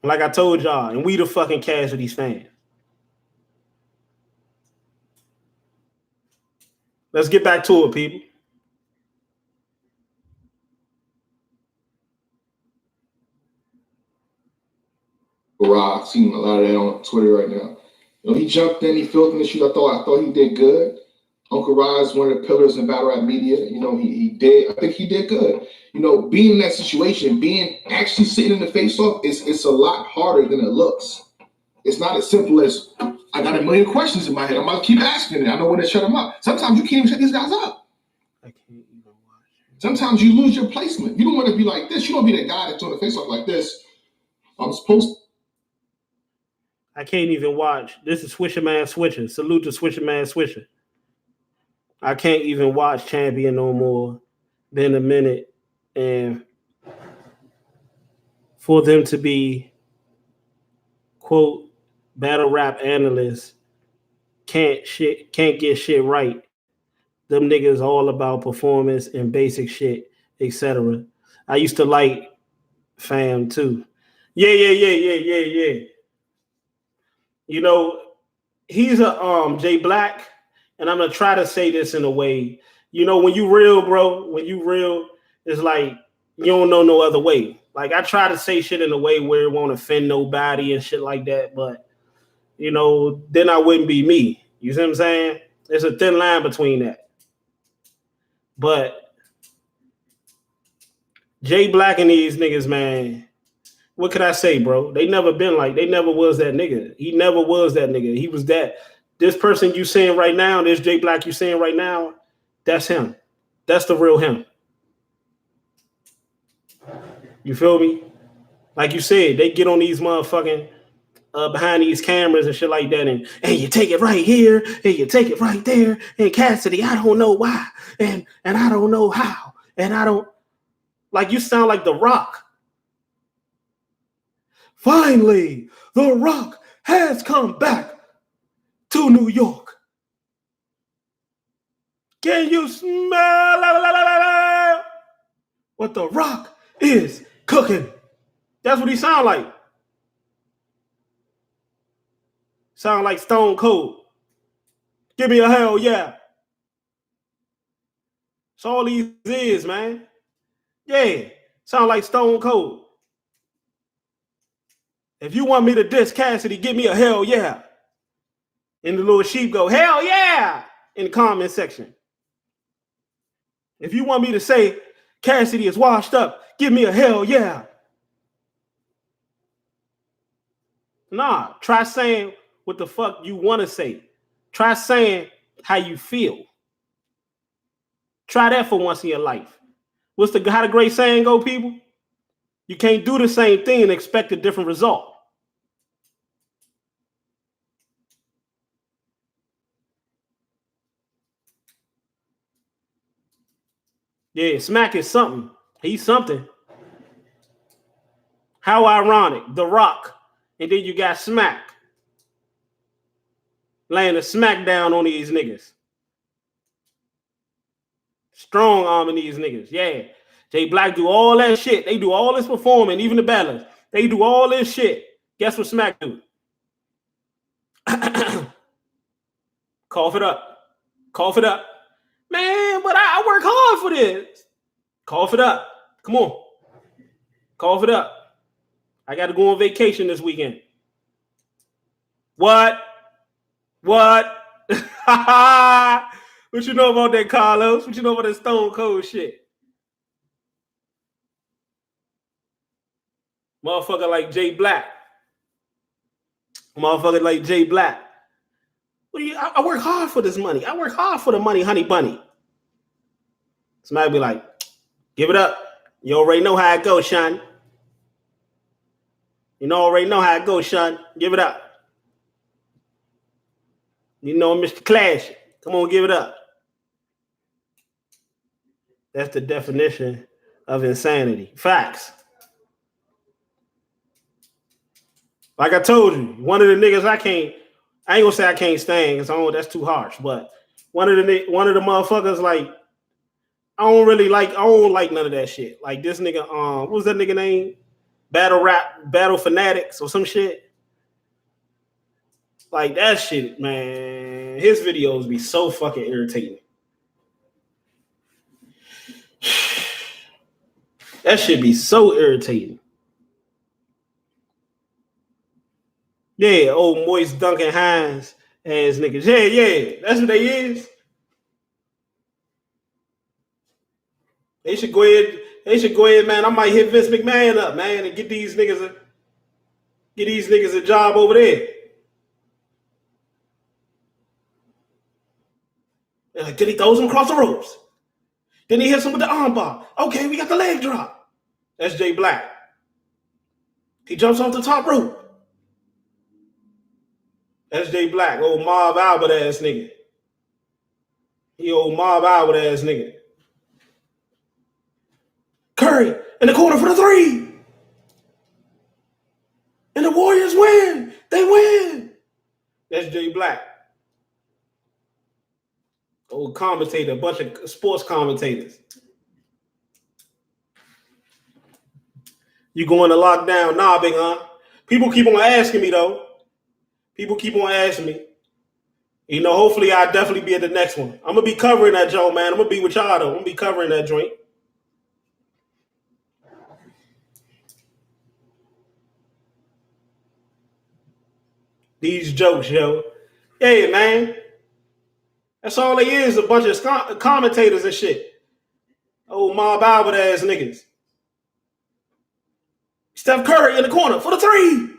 Like I told y'all, and we the fucking Cassidy's fans. Let's get back to it, people. Ra, I've seen a lot of that on Twitter right now. You know, he jumped in, he filled in the shoes. I thought he did good. Uncle Ra is one of the pillars in battle rap media. You know, he did. I think he did good. You know, being in that situation, being actually sitting in the face-off, it's a lot harder than it looks. It's not as simple as I got a million questions in my head. I'm gonna keep asking it. I know when to shut them up. Sometimes you can't even shut these guys up. I can't even watch. Sometimes you lose your placement. You don't want to be like this. You don't be the guy that's doing the face-off like this. I'm supposed to. I can't even watch. This is Swisher Man Swisher. Salute to Swisher Man Swisher. I can't even watch Champion no more than a minute. And for them to be, quote, battle rap analysts can't get shit right. Them niggas all about performance and basic shit, etc. I used to like Fam too. Yeah. You know, he's a Jay Black, and I'm gonna try to say this in a way. You know, when you real, bro, when you real, it's like you don't know no other way. Like I try to say shit in a way where it won't offend nobody and shit like that, but you know, then I wouldn't be me. You see what I'm saying? There's a thin line between that. But Jay Black and these niggas, man, what could I say, bro? They never was that nigga. He never was that nigga. He was that. This person you seeing right now, this Jay Black you seeing right now, that's him. That's the real him. You feel me? Like you said, they get on these motherfucking behind these cameras and shit like that, and you take it right here, and you take it right there, and Cassidy, I don't know why, and I don't know how, and I don't, like you sound like The Rock. Finally, The Rock has come back to New York. Can you smell what The Rock is cooking? That's what he sound like. Sound like Stone Cold. Give me a hell yeah. That's all he is, man. Yeah, sound like Stone Cold. If you want me to diss Cassidy, give me a hell yeah. And the little sheep go, hell yeah, in the comment section. If you want me to say Cassidy is washed up, give me a hell yeah. Nah, try saying what the fuck you want to say. Try saying how you feel. Try that for once in your life. How the great saying go, people? You can't do the same thing and expect a different result. Yeah, Smack is something. He's something. How ironic. The Rock. And then you got Smack. Laying a smack down on these niggas. Strong arming these niggas. Yeah. JAYBLAC do all that shit. They do all this performing, even the battlers. They do all this shit. Guess what Smack do? Cough it up. Cough it up. Man, but I work hard for this. Cough it up. Come on. Cough it up. I got to go on vacation this weekend. What? What? What you know about that, Carlos? What you know about that Stone Cold shit? Motherfucker like JAYBLAC. Motherfucker like JAYBLAC. I work hard for this money. I work hard for the money, honey bunny. Somebody be like, give it up. You already know how it goes, Sean. You already know how it goes, Sean. Give it up. You know, Mr. Clash. Come on, give it up. That's the definition of insanity. Facts. Like I told you, one of the niggas I ain't gonna say I can't stand, because that's too harsh, but one of the motherfuckers, like, I don't like none of that shit. Like this nigga, what was that nigga name? Battle Fanatics or some shit. Like that shit, man. His videos be so fucking irritating. That shit be so irritating. Yeah, old Moist Duncan Hines ass niggas. Yeah, that's what they is. They should go ahead, man. I might hit Vince McMahon up, man, and get these niggas a job over there. Then he throws him across the ropes. Then he hits him with the armbar. Okay, we got the leg drop. That's JAYBLAC. He jumps off the top rope. That's JAYBLAC, old Mob Albert ass nigga. He old Mob Albert ass nigga. Curry in the corner for the 3. And the Warriors win. They win. That's JAYBLAC. Old commentator, a bunch of sports commentators. You going to lockdown knobbing, huh? People keep on asking me, though. People keep on asking me. You know, hopefully I'll definitely be at the next one. I'm going to be covering that joint, man. I'm going to be with y'all, though. I'm going to be covering that joint. These jokes, yo. Hey, man. That's all they is, a bunch of commentators and shit. Old Mob Albert ass niggas. Steph Curry in the corner for the 3.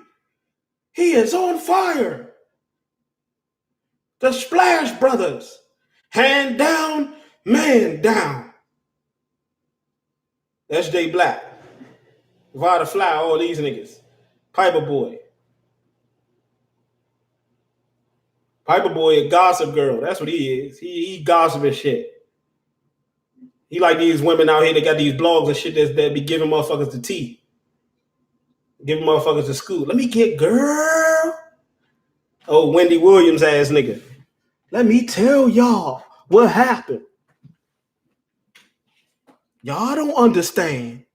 He is on fire. The Splash Brothers. Hand down, man down. That's JAYBLAC. Vada Fly, all these niggas. Piper Boy. Piper Boy, a gossip girl. That's what he is. He gossiping shit. He like these women out here that got these blogs and shit that be giving motherfuckers the tea. Giving motherfuckers the scoop. Let me get girl. Oh, Wendy Williams ass nigga. Let me tell y'all what happened. Y'all don't understand.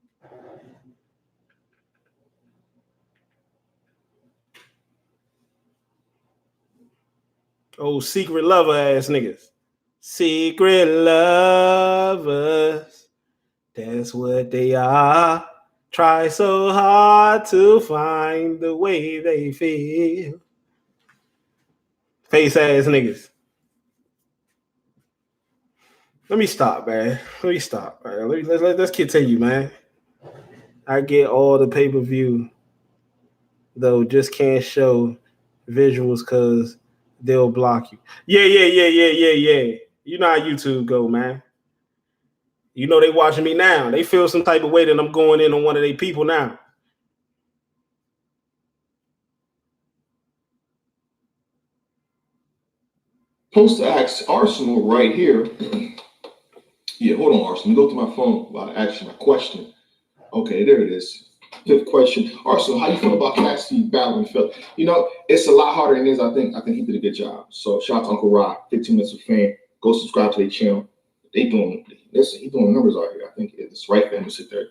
Oh, secret lover ass niggas. Secret lovers. That's what they are. Try so hard to find the way they feel. Face ass niggas. Let me stop, man. Let's continue, man. I get all the pay-per-view, though just can't show visuals because they'll block you. Yeah. You know how YouTube go, man. You know they watching me now. They feel some type of way that I'm going in on one of their people now. Post ask Arsenal right here. Yeah, hold on, Arsenal. Let me go to my phone while I ask you my question. Okay, there it is. Fifth question. Arsenal, how you feel about Cassidy battling Phil? You know, it's a lot harder than it is. I think he did a good job. So shout out to Uncle Rock, 15 minutes of fame. Go subscribe to their channel. They doing listen, he doing numbers out here. I think it's right for him to sit there.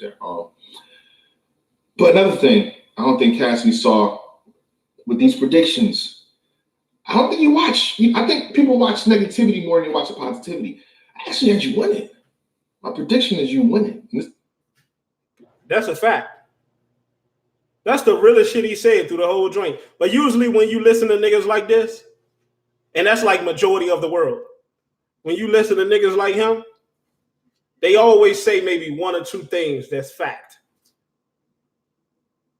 But another thing, I don't think Cassidy saw with these predictions. I don't think you watch. I think people watch negativity more than they watch the positivity. I actually had you winning. My prediction is you winning. That's a fact. That's the realest shit he said through the whole joint. But usually when you listen to niggas like this, and that's like majority of the world, when you listen to niggas like him, they always say maybe one or two things that's fact.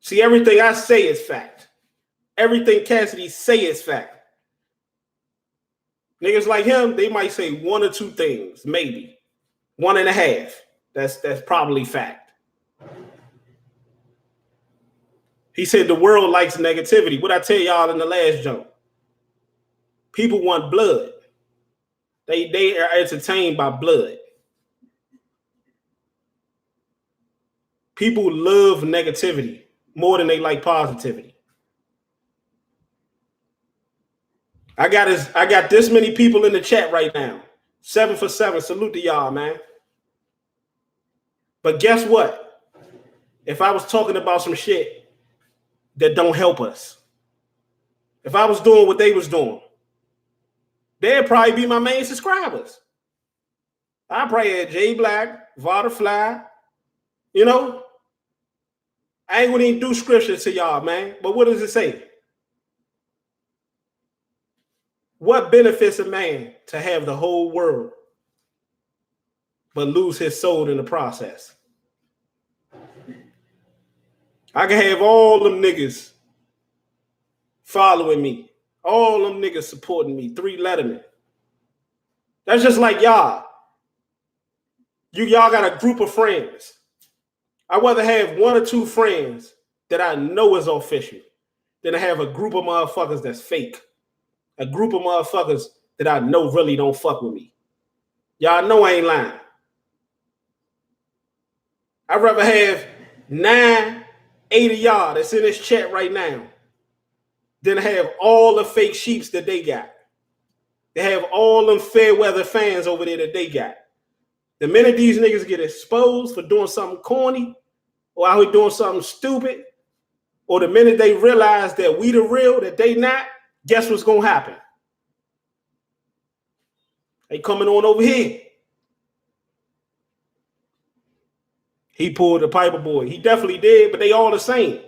See, everything I say is fact. Everything Cassidy say is fact. Niggas like him, they might say one or two things, maybe. 1.5. That's probably fact. He said the world likes negativity. What I tell y'all in the last jump? People want blood. They are entertained by blood. People love negativity more than they like positivity. I got this many people in the chat right now. 7 for 7. Salute to y'all, man. But guess what? If I was talking about some shit that don't help us, if I was doing what they was doing, they'd probably be my main subscribers. I probably had JAYBLAC, Vodafly, you know. I ain't gonna even do scriptures to y'all, man. But what does it say? What benefits a man to have the whole world but lose his soul in the process? I can have all them niggas following me, all them niggas supporting me, 3 Letterman. That's just like y'all. Y'all got a group of friends. I'd rather have 1 or 2 friends that I know is official than to have a group of motherfuckers that's fake. A group of motherfuckers that I know really don't fuck with me. Y'all know I ain't lying. I'd rather have 9, 8 of y'all that's in this chat right now than have all the fake sheeps that they got. They have all them fair weather fans over there that they got. The minute these niggas get exposed for doing something corny or out here doing something stupid, or the minute they realize that we the real, that they not, guess what's gonna happen? They coming on over here. He pulled the Piper boy. He definitely did, but they all the same.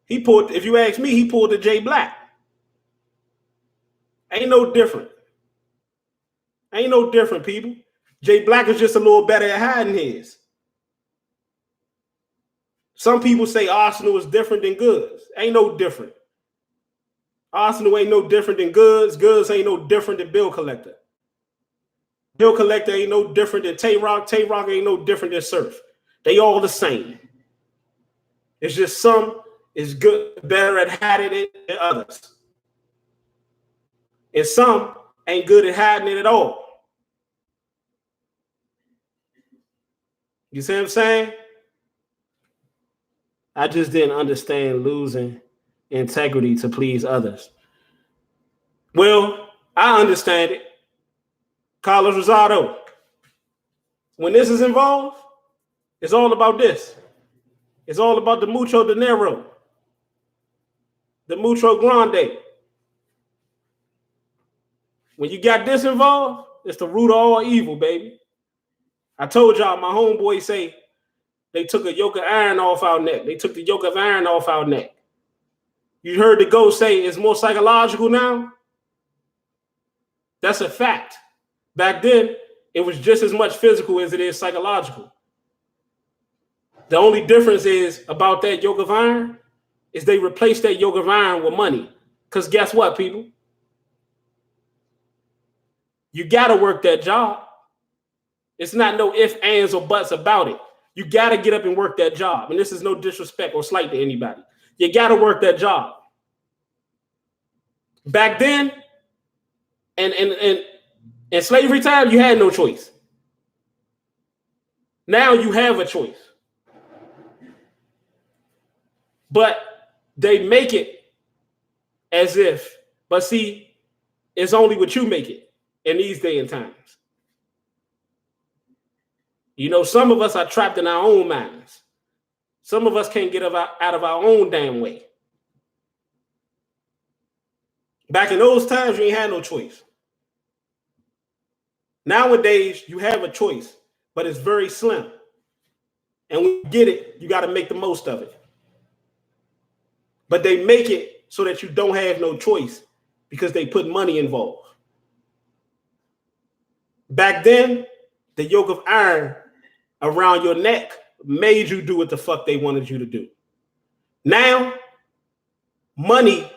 He pulled, if you ask me, he pulled the JAYBLAC. Ain't no different. Ain't no different, people. JAYBLAC is just a little better at hiding his. Some people say Arsenal is different than Goods. Ain't no different. Arsenal ain't no different than Goods. Goods ain't no different than Bill Collector. Bill Collector ain't no different than Tay-Rock. Tay-Rock ain't no different than Surf. They all the same. It's just some is good, better at hiding it than others. And some ain't good at hiding it at all. You see what I'm saying? I just didn't understand losing integrity to please others. Well, I understand it. Carlos Rosado. When this is involved, it's all about this. It's all about the mucho dinero. The mucho grande. When you got this involved, it's the root of all evil, baby. I told y'all, my homeboy say they took a yoke of iron off our neck. They took the yoke of iron off our neck. You heard the ghost say it's more psychological now? That's a fact. Back then, it was just as much physical as it is psychological. The only difference is about that yoke of iron is they replaced that yoke of iron with money. Because guess what, people? You got to work that job. It's not no ifs, ands, or buts about it. You got to get up and work that job. And this is no disrespect or slight to anybody. You got to work that job. Back then, and slavery time, you had no choice. Now you have a choice. But they make it as if, but see, it's only what you make it in these day and times. You know, some of us are trapped in our own minds. Some of us can't get out of our own damn way. Back in those times, you ain't had no choice. Nowadays, you have a choice, but it's very slim. And when you get it, you got to make the most of it. But they make it so that you don't have no choice because they put money involved. Back then, the yoke of iron around your neck made you do what the fuck they wanted you to do. Now, money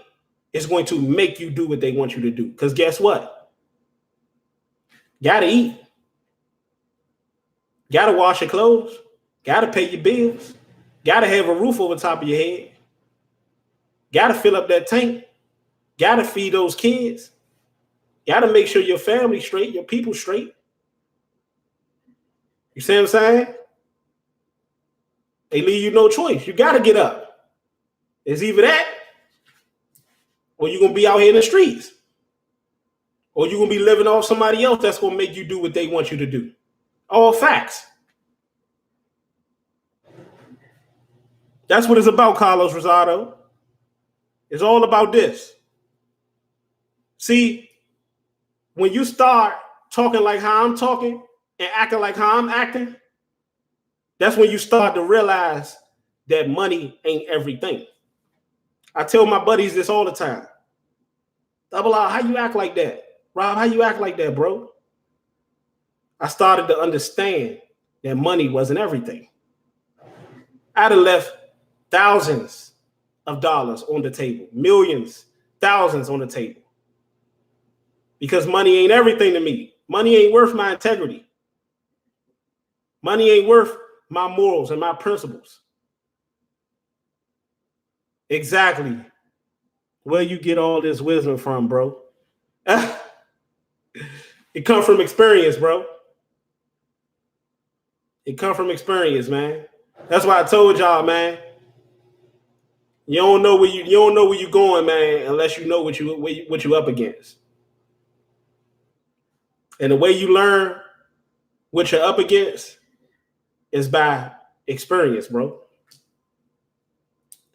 is going to make you do what they want you to do. Because guess what? Gotta eat. Gotta wash your clothes. Gotta pay your bills. Gotta have a roof over top of your head. Gotta fill up that tank. Gotta feed those kids. Gotta make sure your family's straight, your people straight. You see what I'm saying? They leave you no choice. You got to get up. It's either that or you're going to be out here in the streets. Or you're going to be living off somebody else that's going to make you do what they want you to do. All facts. That's what it's about, Carlos Rosado. It's all about this. See, when you start talking like how I'm talking and acting like how I'm acting, that's when you start to realize that money ain't everything. I tell my buddies this all the time. Double R, how you act like that? Rob, how you act like that, bro? I started to understand that money wasn't everything. I'd have left thousands of dollars on the table, millions, thousands on the table. Because money ain't everything to me. Money ain't worth my integrity. Money ain't worth my morals and my principles. Exactly. Where you get all this wisdom from, bro? It comes from experience, bro. It comes from experience, man. That's why I told y'all, man. You don't know where you're going, man, unless you know what you up against. And the way you learn what you're up against is by experience, bro.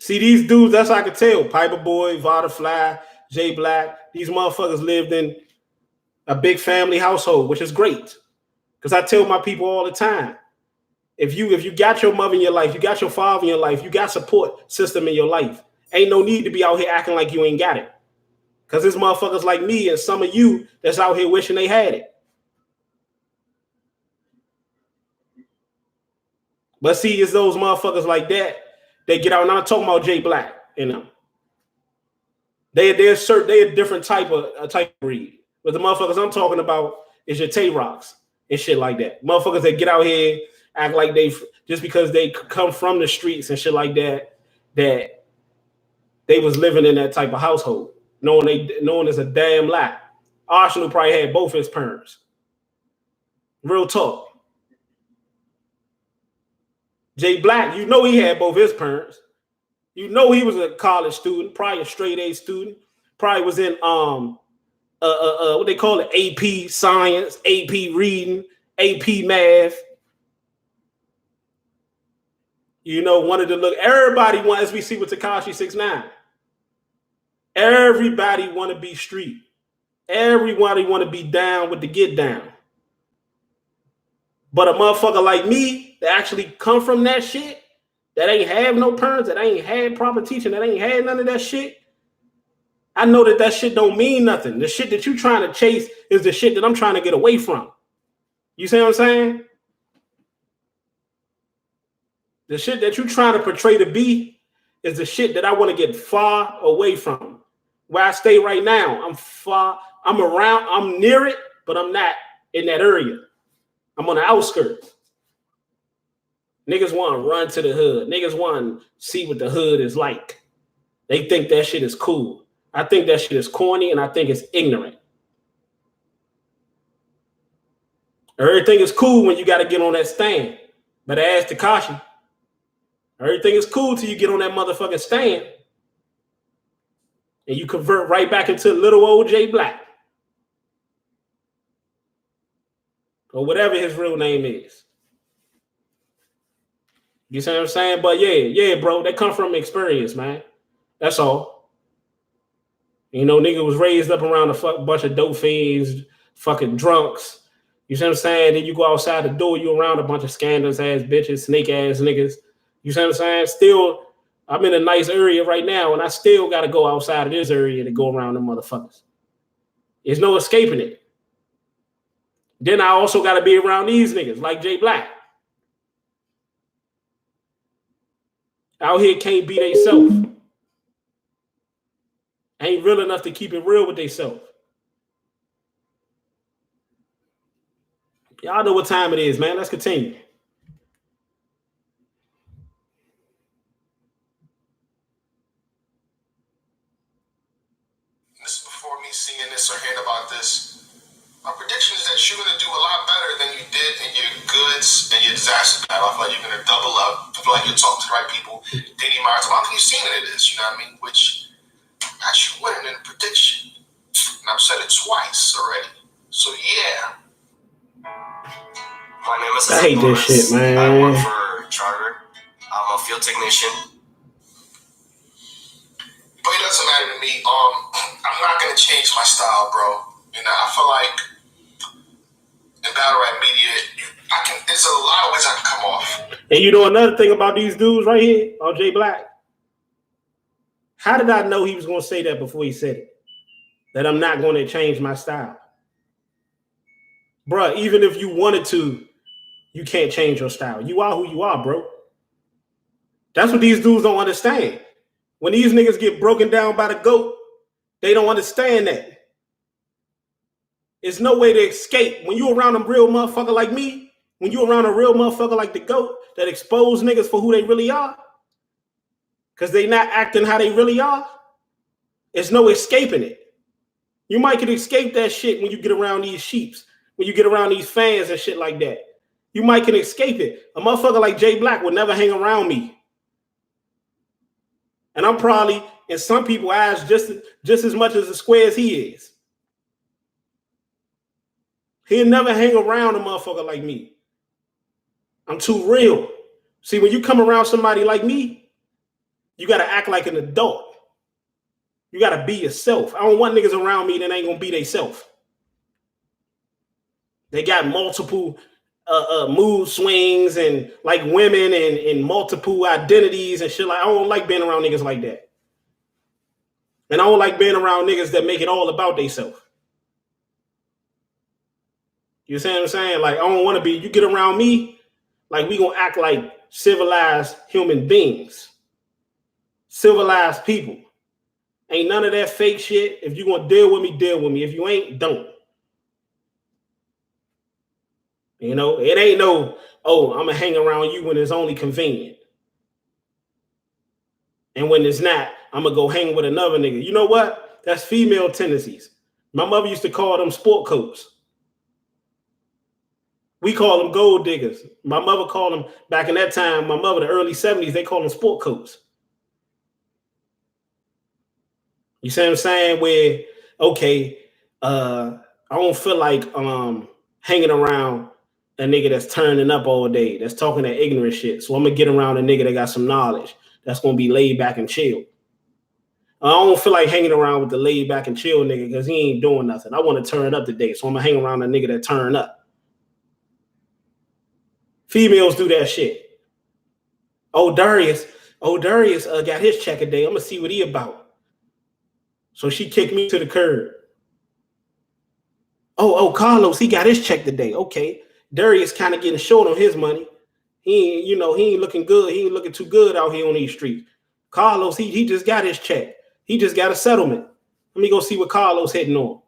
See, these dudes, that's how I could tell. Piper Boy, Vada J Black, these motherfuckers lived in a big family household, which is great. Because I tell my people all the time, if you got your mother in your life, you got your father in your life, you got support system in your life, ain't no need to be out here acting like you ain't got it. Because there's motherfuckers like me and some of you that's out here wishing they had it. But see, it's those motherfuckers like that. They get out, and I'm talking about Jay Black, you know. They're a different type of breed. But the motherfuckers I'm talking about is your Tay Rocks and shit like that. Motherfuckers that get out here, act like they, just because they come from the streets and shit like that, that they was living in that type of household, knowing it's a damn lie. Arsenal probably had both his parents. Real talk. Jay Black, you know he had both his parents. You know he was a college student, probably a straight A student. Probably was in what they call it, AP Science, AP Reading, AP Math. You know, wanted to look. Everybody wants, as we see with Tekashi 6ix9ine. Everybody want to be street. Everybody want to be down with the get down. But a motherfucker like me that actually come from that shit, that ain't have no parents, that ain't had proper teaching, that ain't had none of that shit, I know that shit don't mean nothing. The shit that you trying to chase is the shit that I'm trying to get away from. You see what I'm saying? The shit that you trying to portray to be is the shit that I want to get far away from. Where I stay right now, I'm near it, but I'm not in that area. I'm on the outskirts. Niggas want to run to the hood. Niggas want to see what the hood is like. They think that shit is cool. I think that shit is corny, and I think it's ignorant. Everything is cool when you got to get on that stand. But ask Tekashi. Everything is cool till you get on that motherfucking stand. And you convert right back into little old J Black. Or whatever his real name is. You see what I'm saying? But yeah, bro, that come from experience, man. That's all. You know, nigga was raised up around a bunch of dope fiends, fucking drunks. You see what I'm saying? Then you go outside the door, you around a bunch of scandalous ass bitches, snake ass niggas. You see what I'm saying? Still, I'm in a nice area right now, and I still got to go outside of this area to go around them motherfuckers. There's no escaping it. Then I also got to be around these niggas like J Black. Out here can't be they self. Ain't real enough to keep it real with they self. Y'all know what time it is, man. Let's continue. This is before me seeing this or hearing about this. My prediction is that you're going to do a lot better than you did in your goods and your disaster battle. I feel like you're going to double up. I feel like you'll talk to the right people. Danny Myers, I don't think you've seen any of this, you know what I mean? Which actually winning in the prediction. And I've said it twice already. So yeah. My name is I hate this shit, man. I work for Charter. I'm a field technician. But it doesn't matter to me. I'm not going to change my style, bro. You know, I feel like in battle rap media, there's a lot of ways I can come off. And you know another thing about these dudes right here, on J Black? How did I know he was going to say that before he said it? That I'm not going to change my style. Bruh, even if you wanted to, you can't change your style. You are who you are, bro. That's what these dudes don't understand. When these niggas get broken down by the GOAT, they don't understand that. There's no way to escape. When you around a real motherfucker like me, when you around a real motherfucker like the GOAT that expose niggas for who they really are, because they not acting how they really are, there's no escaping it. You might can escape that shit when you get around these sheeps, when you get around these fans and shit like that. You might can escape it. A motherfucker like J Black would never hang around me. And I'm probably, in some people's eyes, just as much as a square as he is. He'll never hang around a motherfucker like me. I'm too real. See, when you come around somebody like me, you got to act like an adult. You got to be yourself. I don't want niggas around me that ain't going to be they self. They got multiple mood swings and like women and multiple identities and shit. Like, I don't like being around niggas like that. And I don't like being around niggas that make it all about themselves. You see what I'm saying? Like, I don't want to be, you get around me, like we going to act like civilized human beings. Civilized people. Ain't none of that fake shit. If you're going to deal with me, deal with me. If you ain't, don't. You know, it ain't no, oh, I'm going to hang around you when it's only convenient. And when it's not, I'm going to go hang with another nigga. You know what? That's female tendencies. My mother used to call them sport coats. We call them gold diggers. My mother called them, back in that time, my mother, the early 70s, they called them sport coats. You see what I'm saying? Where, okay, I don't feel like hanging around a nigga that's turning up all day, that's talking that ignorant shit. So I'm going to get around a nigga that got some knowledge, that's going to be laid back and chill. I don't feel like hanging around with the laid back and chill nigga because he ain't doing nothing. I want to turn up today, so I'm going to hang around a nigga that turn up. Females do that shit. Oh, Darius got his check a day. I'm going to see what he about. So she kicked me to the curb. Oh, Carlos, he got his check today. Okay. Darius kind of getting short on his money. He ain't looking good. He ain't looking too good out here on these streets. Carlos, he just got his check. He just got a settlement. Let me go see what Carlos hitting on.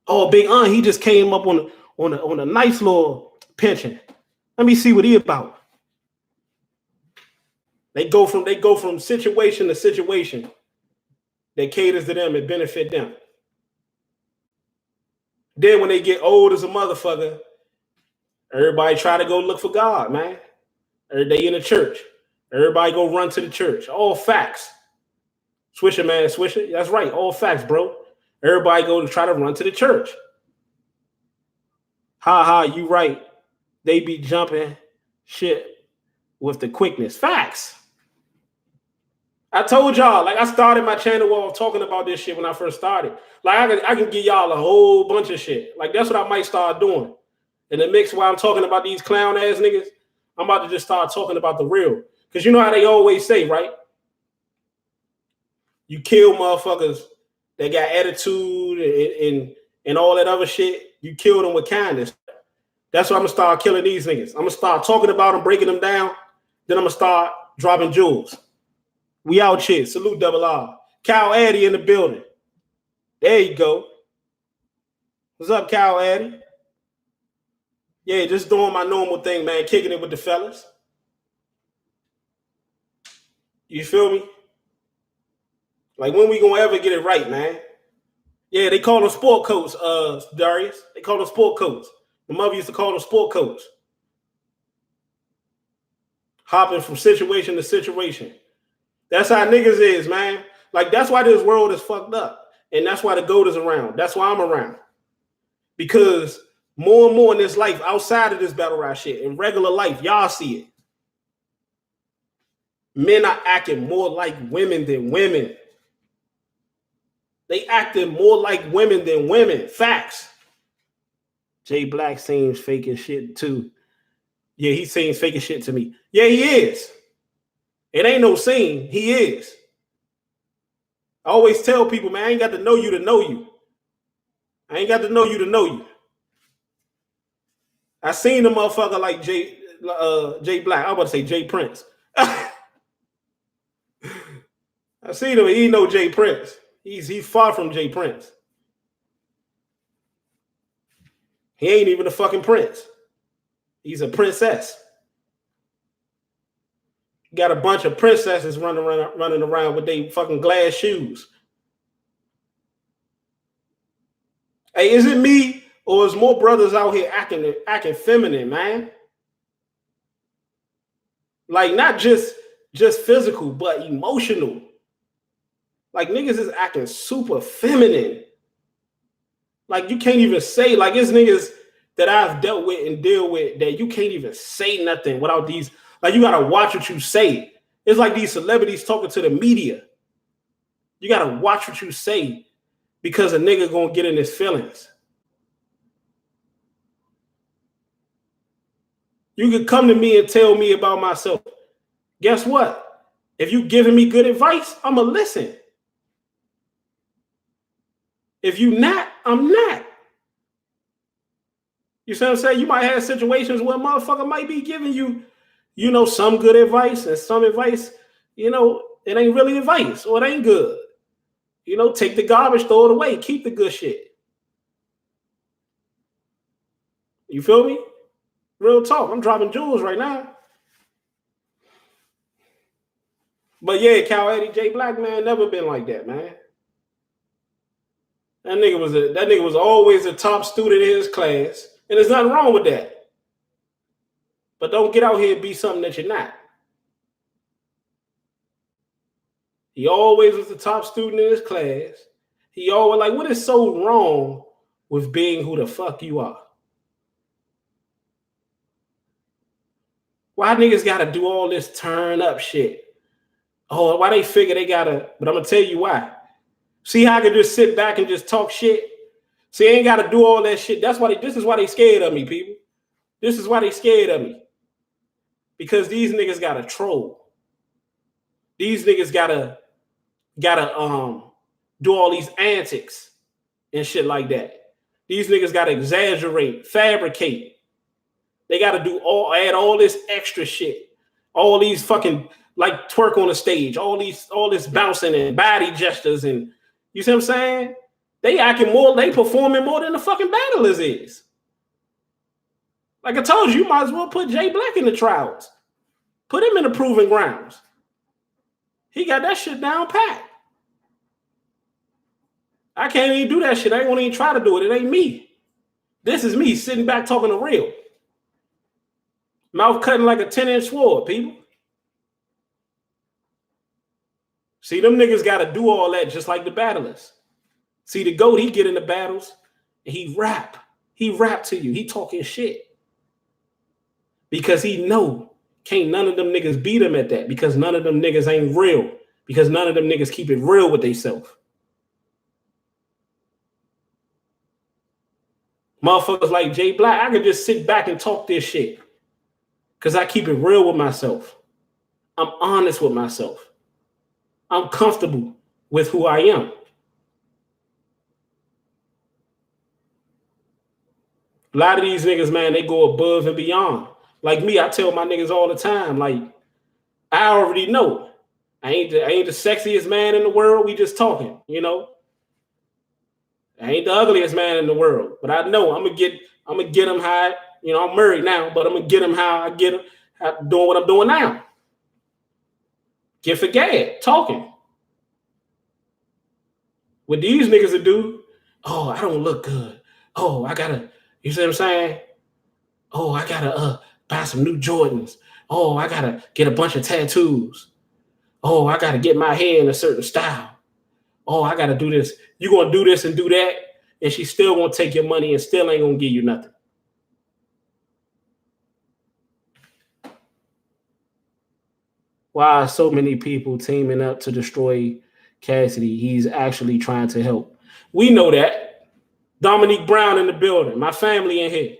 Oh, Big he just came up on on a nice little pension. Let me see what he about. They go from situation to situation that caters to them and benefit them. Then when they get old as a motherfucker, everybody try to go look for God, man. They in the church. Everybody go run to the church. All facts. Swisher, man, Swisher. That's right. All facts, bro. Everybody go to try to run to the church. Ha, you right. They be jumping shit with the quickness. Facts. I told y'all, like I started my channel while talking about this shit when I first started. Like I can give y'all a whole bunch of shit. Like that's what I might start doing. In the mix while I'm talking about these clown ass niggas, I'm about to just start talking about the real. Because you know how they always say, right? You kill motherfuckers that got attitude and all that other shit. You kill them with kindness. That's why I'm going to start killing these niggas. I'm going to start talking about them, breaking them down. Then I'm going to start dropping jewels. We out here. Salute Double R. Cal Addy in the building. There you go. What's up, Cal Addy? Yeah, just doing my normal thing, man. Kicking it with the fellas. You feel me? Like, when we gonna ever get it right, man? Yeah, they call them sport coats, Darius. They call them sport coats. My mother used to call them sport coats. Hopping from situation to situation. That's how niggas is, man. Like, that's why this world is fucked up. And that's why the GOAT is around. That's why I'm around. Because more and more in this life, outside of this battle rap shit, in regular life, y'all see it. Men are acting more like women than women. They acting more like women than women. Facts. Jay Black seems fake as shit too. Yeah, he seems fake as shit to me. Yeah, he is. It ain't no scene. He is. I always tell people, man, I ain't got to know you to know you. I ain't got to know you to know you. I seen a motherfucker like Jay Black. I was about to say Jay Prince. I seen him. He know Jay Prince. He's far from Jay Prince. He ain't even a fucking prince. He's a princess. Got a bunch of princesses running around with their fucking glass shoes. Hey, is it me or is more brothers out here acting feminine, man? Like not just physical, but emotional. Like niggas is acting super feminine. Like you can't even say, like it's niggas that I've dealt with and deal with that you can't even say nothing without these. Like you gotta watch what you say. It's like these celebrities talking to the media. You gotta watch what you say because a nigga gonna get in his feelings. You could come to me and tell me about myself. Guess what? If you giving me good advice, I'ma listen. If you not, I'm not. You see what I'm saying? You might have situations where a motherfucker might be giving you, some good advice and some advice, it ain't really advice or it ain't good. Take the garbage, throw it away, keep the good shit. You feel me? Real talk. I'm dropping jewels right now. But yeah, Cal Eddie, J Black, man, never been like that, man. That nigga was always a top student in his class, and there's nothing wrong with that. But don't get out here and be something that you're not. He always was the top student in his class. He always like, what is so wrong with being who the fuck you are? Why niggas gotta do all this turn up shit? Oh, why they figure they gotta, but I'm gonna tell you why. See how I can just sit back and just talk shit? See, I ain't gotta do all that shit. This is why they scared of me, people. This is why they scared of me. Because these niggas gotta troll. These niggas gotta do all these antics and shit like that. These niggas gotta exaggerate, fabricate. They gotta add all this extra shit. All these fucking like twerk on the stage, all this bouncing and body gestures, and you see what I'm saying? They performing more than the fucking battlers is. Like I told you, you might as well put Jay Black in the trials. Put him in the proving grounds. He got that shit down pat. I can't even do that shit. I ain't gonna even try to do it. It ain't me. This is me sitting back talking to real. Mouth cutting like a 10-inch sword, people. See, them niggas got to do all that just like the battlers. See, the GOAT, he get in the battles and he rap. He rap to you. He talking shit. Because he know can't none of them niggas beat him at that, because none of them niggas ain't real, because none of them niggas keep it real with themselves. Motherfuckers like Jay Black, I could just sit back and talk this shit because I keep it real with myself. I'm honest with myself. I'm comfortable with who I am. A lot of these niggas, man, they go above and beyond. Like me, I tell my niggas all the time, like, I already know. I ain't the sexiest man in the world. We just talking, you know. I ain't the ugliest man in the world, but I know I'm gonna get him high. You know, I'm married now, but I'm gonna get him how I get him doing what I'm doing now. Get for gad, talking. What these niggas will do, oh, I don't look good. Oh, I gotta, you see what I'm saying? Oh, I gotta buy some new Jordans. Oh, I gotta get a bunch of tattoos. Oh, I gotta get my hair in a certain style. Oh, I gotta do this. You gonna do this and do that, and she still gonna take your money and still ain't gonna give you nothing. Why are so many people teaming up to destroy Cassidy? He's actually trying to help. We know that. Dominique Brown in the building. My family in here.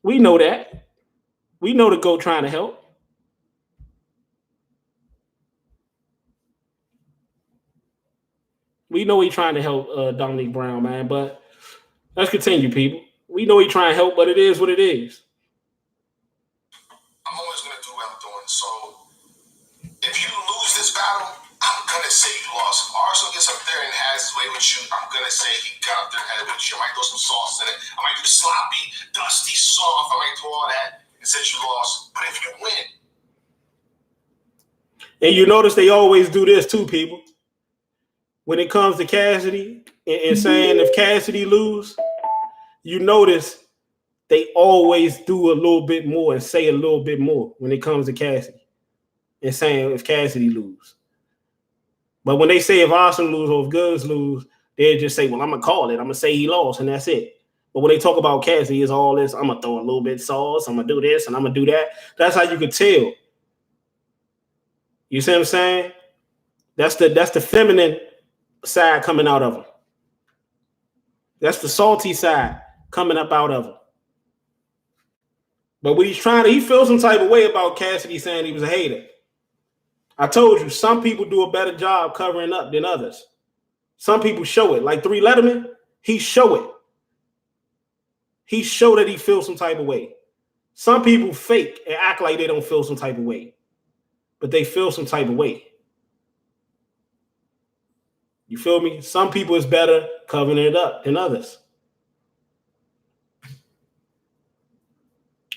We know that. We know the GOAT trying to help. We know he trying to help Dominique Brown, man. But let's continue, people. We know he trying to help, but it is what it is. I'm always going to do what I'm doing. So if you lose this battle, I'm going to say you lost. If Arsenal gets up there and has his way with you, I'm going to say he got up there and had it with you. I might throw some sauce in it. I might do sloppy, dusty, soft. I might do all that and say you lost. But if you win. And you notice they always do this too, people. When it comes to Cassidy and saying if Cassidy lose, you notice they always do a little bit more and say a little bit more when it comes to Cassidy and saying if Cassidy lose. But when they say if Arsenal lose or if Goods lose, they just say, well, I'm going to call it. I'm going to say he lost, and that's it. But when they talk about Cassidy, it's all this, I'm going to throw a little bit of sauce, I'm going to do this, and I'm going to do that. That's how you could tell. You see what I'm saying? That's the feminine side coming out of him. That's the salty side coming up out of him. But what he's trying to, he feels some type of way about Cassidy saying he was a hater. I told you, some people do a better job covering up than others. Some people show it. Like 3 Letterman, he show it. He show that he feels some type of way. Some people fake and act like they don't feel some type of way. But they feel some type of way. You feel me? Some people is better covering it up than others.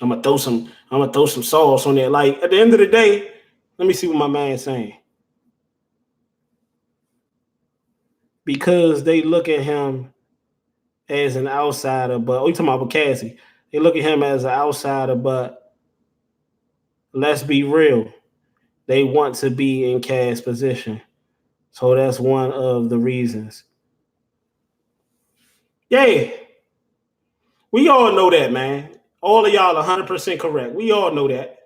I'm gonna throw some sauce on there. Like at the end of the day, let me see what my man's saying. Because they look at him as an outsider, but we talking about Cassidy. They look at him as an outsider, but let's be real. They want to be in Cass' position. So that's one of the reasons. Yeah. We all know that, man. All of y'all 100% correct. We all know that.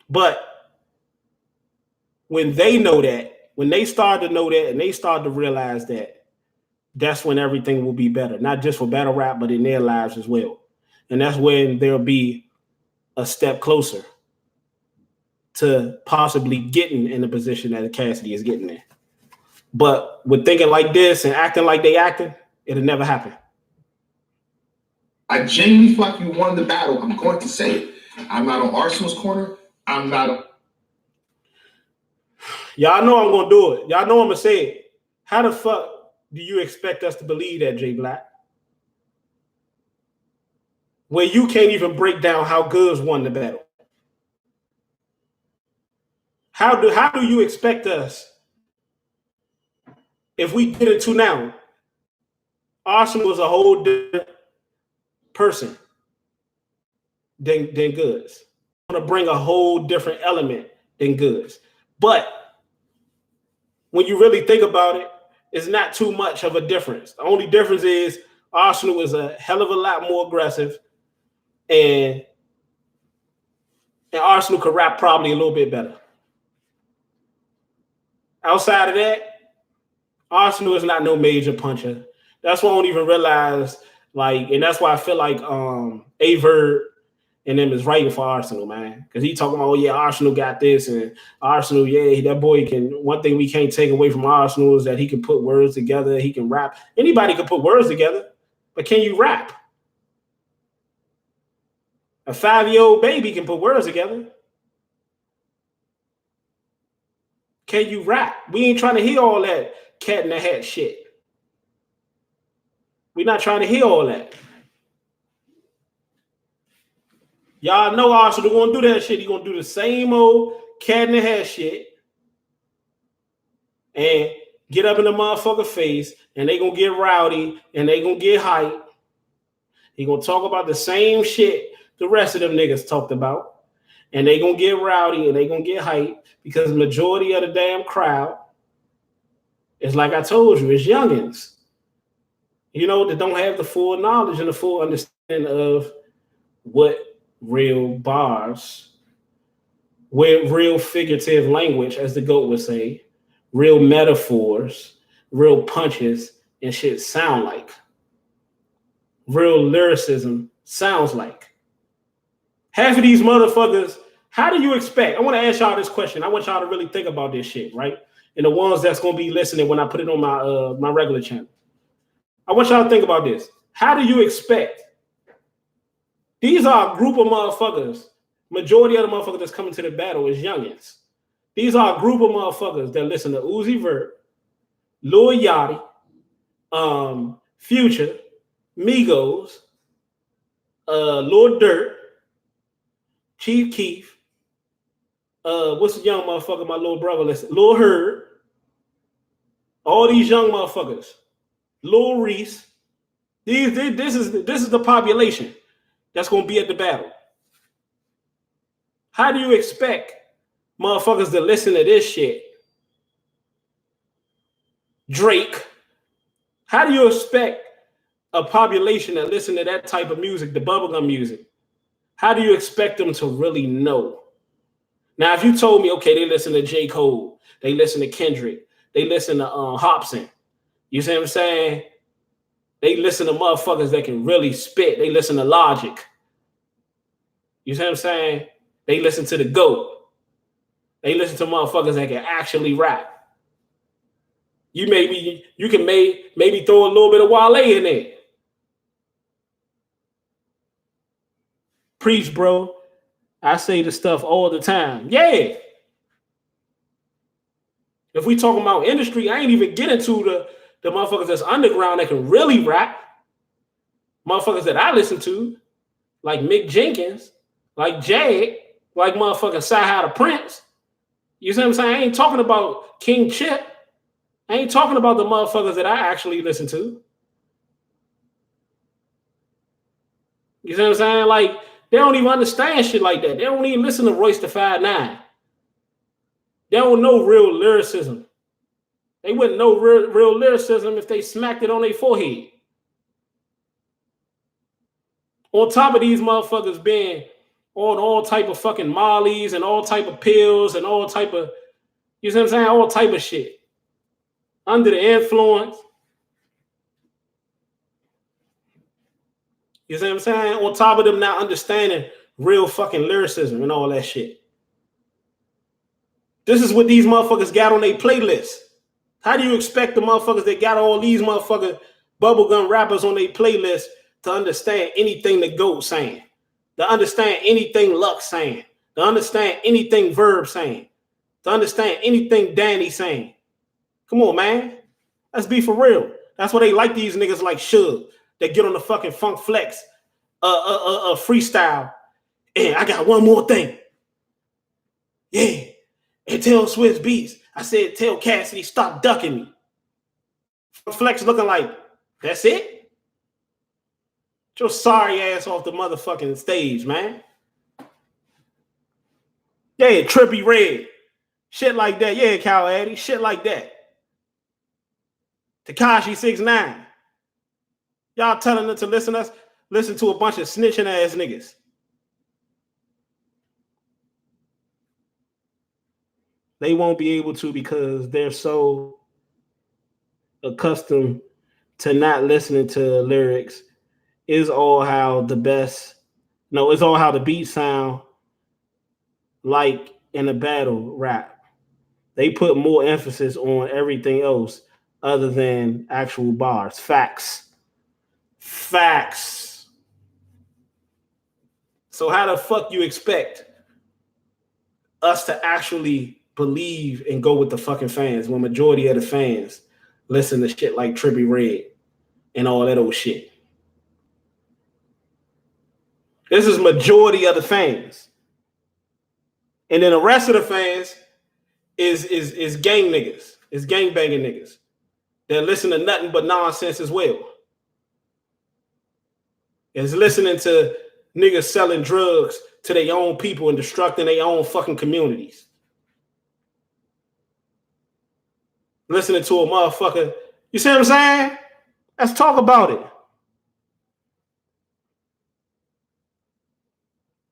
But when they know that, when they start to know that and they start to realize that, that's when everything will be better. Not just for battle rap, but in their lives as well. And that's when there'll be a step closer to possibly getting in the position that Cassidy is getting in. But with thinking like this and acting like they acting, it'll never happen. I genuinely feel like you won the battle. I'm going to say it. I'm not on Arsenal's corner. I'm not on. Y'all know I'm going to do it. Y'all know I'm going to say it. How the fuck do you expect us to believe that, Jay Black? where you can't even break down how Goods won the battle. How do you expect us, if we get into now, Arsenal is a whole different person than Goods. I want to bring a whole different element than Goods. But when you really think about it, it's not too much of a difference. The only difference is Arsenal is a hell of a lot more aggressive, and Arsenal could rap probably a little bit better. Outside of that, Arsenal is not no major puncher. That's why I don't even realize, like, and that's why I feel like Averb and them is writing for Arsenal, man. Because he talking about, oh yeah, Arsenal got this, and Arsenal, yeah, that boy can. One thing we can't take away from Arsenal is that he can put words together. He can rap. Anybody can put words together, but can you rap? A 5-year-old baby can put words together. Can you rap? We ain't trying to hear all that cat in the hat shit. We're not trying to hear all that. Y'all know Arsenal gonna do that shit. He gonna do the same old cat in the hat shit and get up in the motherfucker face, and they gonna get rowdy and they gonna get hype. He gonna talk about the same shit the rest of them niggas talked about, and they gonna get rowdy and they gonna get hype because the majority of the damn crowd is, like I told you, it's youngins. You know, that don't have the full knowledge and the full understanding of what real bars, with real figurative language, as the GOAT would say, real metaphors, real punches and shit sound like. Real lyricism sounds like. Half of these motherfuckers, how do you expect? I want to ask y'all this question. I want y'all to really think about this shit, right? And the ones that's going to be listening when I put it on my regular channel. I want y'all to think about this. How do you expect? These are a group of motherfuckers. Majority of the motherfuckers that's coming to the battle is youngins. These are a group of motherfuckers that listen to Uzi Vert, Lil Yachty, Future, Migos, Lil Durk, Chief Keef, what's the young motherfucker, my little brother, listen, Lil Herb, all these young motherfuckers, Lil Reese. This is the population that's gonna be at the battle. How do you expect motherfuckers to listen to this shit? Drake. How do you expect a population that listen to that type of music, the bubblegum music? How do you expect them to really know? Now, if you told me, okay, they listen to J. Cole, they listen to Kendrick, they listen to Hobson, you see what I'm saying? They listen to motherfuckers that can really spit. They listen to Logic. You see what I'm saying? They listen to the GOAT. They listen to motherfuckers that can actually rap. You can maybe throw a little bit of Wale in there. Preach, bro. I say the stuff all the time. Yeah. If we talking about industry, I ain't even getting to the motherfuckers that's underground that can really rap. Motherfuckers that I listen to, like Mick Jenkins, like Jag, like motherfucking Sci-Hi the Prince. You see what I'm saying? I ain't talking about King Chip. I ain't talking about the motherfuckers that I actually listen to. You see what I'm saying? Like, they don't even understand shit like that. They don't even listen to Royce the 5'9". They don't know real lyricism. They wouldn't know real lyricism if they smacked it on their forehead. On top of these motherfuckers being on all type of fucking mollies and all type of pills and all type of, you see what I'm saying? All type of shit. Under the influence. You see what I'm saying? On top of them not understanding real fucking lyricism and all that shit. This is what these motherfuckers got on their playlist. How do you expect the motherfuckers that got all these motherfucking bubblegum rappers on their playlist to understand anything the GOAT saying? To understand anything Lux saying? To understand anything Verb saying? To understand anything Danny saying? Come on, man. Let's be for real. That's why they like these niggas like Suge that get on the fucking Funk Flex freestyle. And I got one more thing. Yeah. And tell Swiss Beats, I said, tell Cassidy, stop ducking me. Flex looking like, that's it? Get your sorry ass off the motherfucking stage, man. Yeah, Trippy Red. Shit like that. Yeah, Cal Addy. Shit like that. Tekashi 6ix9ine. Y'all telling them to listen to a bunch of snitching ass niggas. They won't be able to because they're so accustomed to not listening to lyrics. It's all how the beat sound like in a battle rap. They put more emphasis on everything else other than actual bars. Facts. So how the fuck you expect us to actually believe and go with the fucking fans when majority of the fans listen to shit like Trippy Red and all that old shit? This is majority of the fans. And then the rest of the fans is gang niggas. Is gang banging niggas. That listen to nothing but nonsense as well. Is listening to niggas selling drugs to their own people and destructing their own fucking communities. Listening to a motherfucker. You see what I'm saying? Let's talk about it.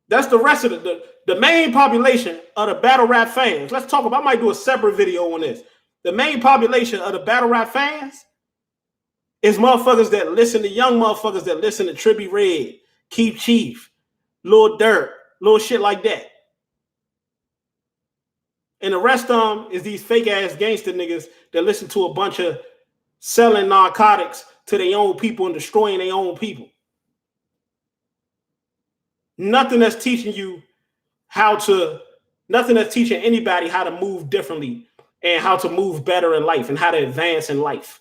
That's the rest of the main population of the battle rap fans. Let's talk about, I might do a separate video on this. The main population of the battle rap fans is motherfuckers that listen to young motherfuckers that listen to Trippy Red, Keith Chief, Lil Durk, little shit like that. And the rest of them is these fake ass gangster niggas that listen to a bunch of selling narcotics to their own people and destroying their own people. Nothing that's teaching anybody how to move differently and how to move better in life and how to advance in life.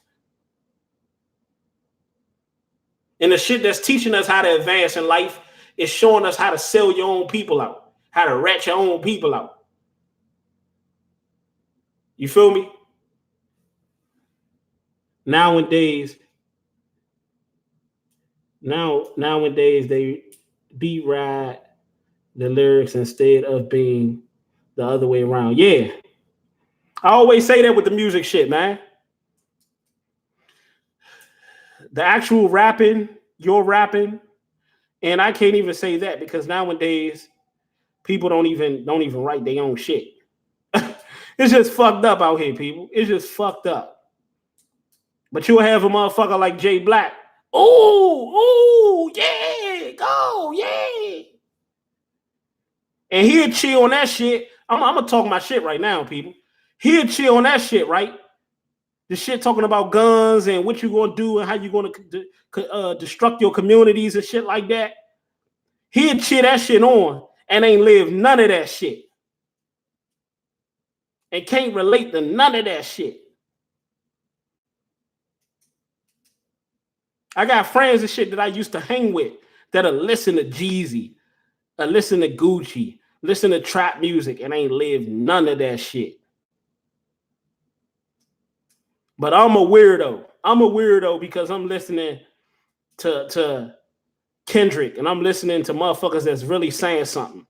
And the shit that's teaching us how to advance in life is showing us how to sell your own people out, how to rat your own people out. You feel me? Nowadays they beat ride the lyrics instead of being the other way around. Yeah. I always say that with the music shit, man. The actual rapping, you're rapping, and I can't even say that because nowadays people don't even write their own shit. It's just fucked up out here, people. It's just fucked up. But you'll have a motherfucker like JAYBLAC. Ooh, yeah, go, yeah. And he'll chill on that shit. I'm gonna talk my shit right now, people. He'll chill on that shit, right? The shit talking about guns and what you gonna do and how you gonna destruct your communities and shit like that. He'll chill that shit on and ain't live none of that shit. And can't relate to none of that shit. I got friends and shit that I used to hang with that'll listen to Jeezy, listen to Gucci, listen to trap music, and ain't lived none of that shit. But I'm a weirdo. I'm a weirdo because I'm listening to Kendrick and I'm listening to motherfuckers that's really saying something.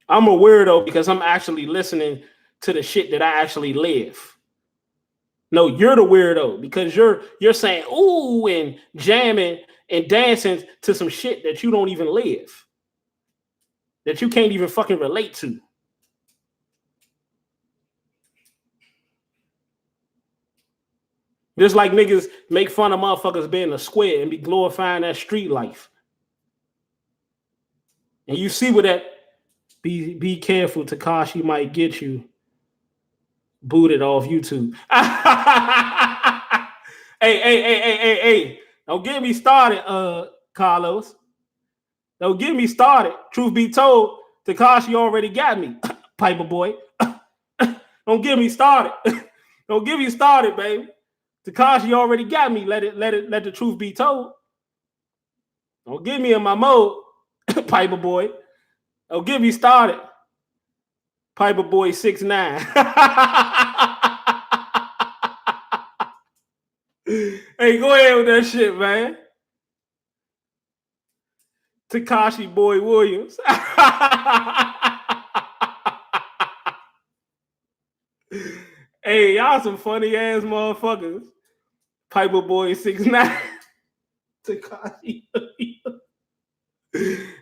I'm a weirdo because I'm actually listening to the shit that I actually live. No, you're the weirdo because you're saying ooh and jamming and dancing to some shit that you don't even live, that you can't even fucking relate to. Just like niggas make fun of motherfuckers being a square and be glorifying that street life. And you see what that be careful, Tekashi might get you booted off YouTube. Hey. Don't get me started, Carlos. Don't get me started. Truth be told, Tekashi already got me, Piper boy. Don't get me started. Don't get me started, baby. Tekashi already got me. Let the truth be told. Don't get me in my mode, Piper Boy. Don't get me started. Piper Boy 6'9". Hey, go ahead with that shit, man. Tekashi Boy Williams. Hey, y'all some funny ass motherfuckers. Piper Boy 6'9". Tekashi.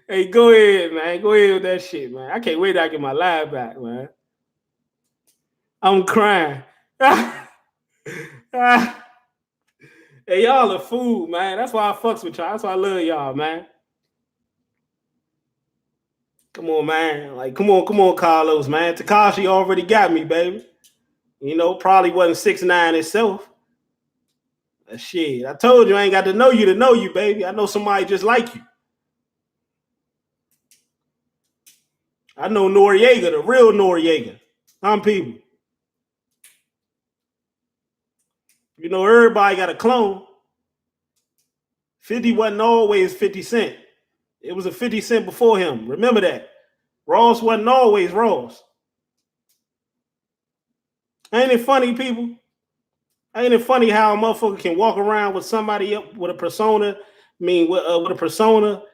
Hey, go ahead, man. Go ahead with that shit, man. I can't wait till I get my live back, man. I'm crying. Hey, y'all a fool, man. That's why I fucks with y'all. That's why I love y'all, man. Come on, man. Like, come on, Carlos, man. Tekashi already got me, baby. You know, probably wasn't 6'9" itself. Shit, I told you I ain't got to know you, baby. I know somebody just like you. I know Noriega, the real Noriega. I'm people. You know, everybody got a clone. 50 wasn't always 50 Cent. It was a 50 Cent before him. Remember that. Ross wasn't always Ross. Ain't it funny, people? Ain't it funny how a motherfucker can walk around with somebody up with a persona? With a persona,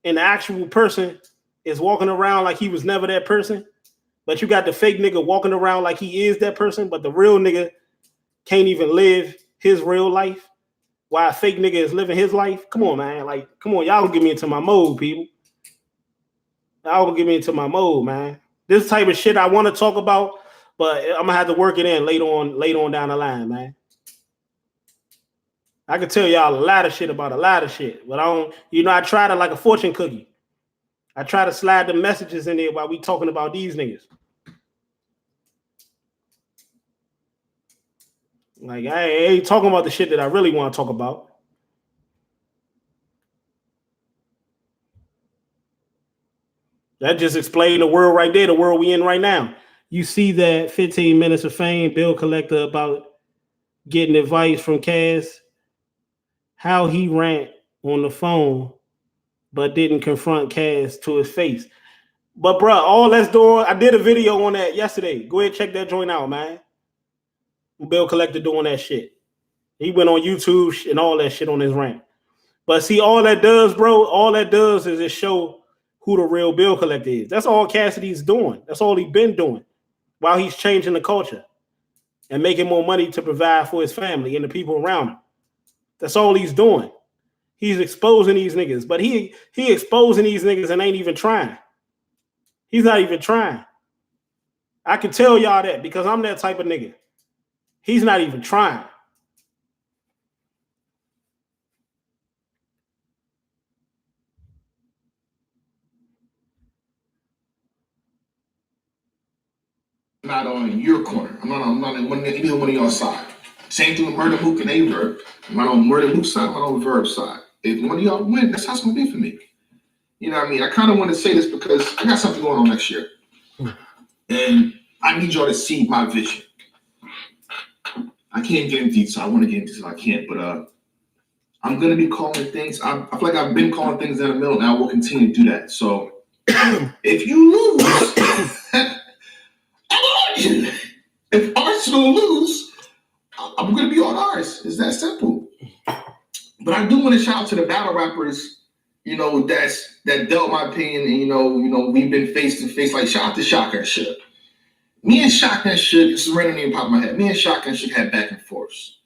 and the actual person is walking around like he was never that person. But you got the fake nigga walking around like he is that person, but the real nigga can't even live his real life while a fake nigga is living his life. Come on, man. Like, come on, y'all gonna get me into my mode, people. Y'all gonna get me into my mode, man. This type of shit I want to talk about, but I'm gonna have to work it in later on down the line, man. I can tell y'all a lot of shit about a lot of shit, but I don't, I try to like a fortune cookie. I try to slide the messages in there while we talking about these niggas. Like, I ain't talking about the shit that I really want to talk about. That just explained the world right there, the world we in right now. You see that 15 minutes of fame, bill collector about getting advice from Cass, how he rant on the phone, but didn't confront Cass to his face. But bro, all that's doing, I did a video on that yesterday. Go ahead, check that joint out, man. Bill collector doing that shit. He went on YouTube and all that shit on his rant. But see, all that does, bro, all that does is it show who the real bill collector is. That's all Cassidy's doing. That's all he's been doing while he's changing the culture and making more money to provide for his family and the people around him. That's all he's doing. He's exposing these niggas, but he exposing these niggas and ain't even trying. He's not even trying. I can tell y'all that because I'm that type of nigga. He's not even trying. Not on your corner. I'm not on either one of y'all side. Same thing with Murder Mook and A-Verb. I'm not on Murder Mook's side, I'm not on Verb's side. If one of y'all win, that's how it's gonna be for me. You know what I mean? I kind of want to say this because I got something going on next year. And I need y'all to see my vision. I can't get into detail. I want to get into detail. I can't, but I'm gonna be calling things. I feel like I've been calling things in the middle, and I will continue to do that. So if you lose, if Arsenal lose, I'm gonna be on ours. It's that simple. But I do want to shout out to the battle rappers, that dealt my opinion, and we've been face to face. Like shout out to Shaka and Shook. Me and Shaka and Shook, this is a random name pop in my head. Me and Shaka and Shook had back and forths.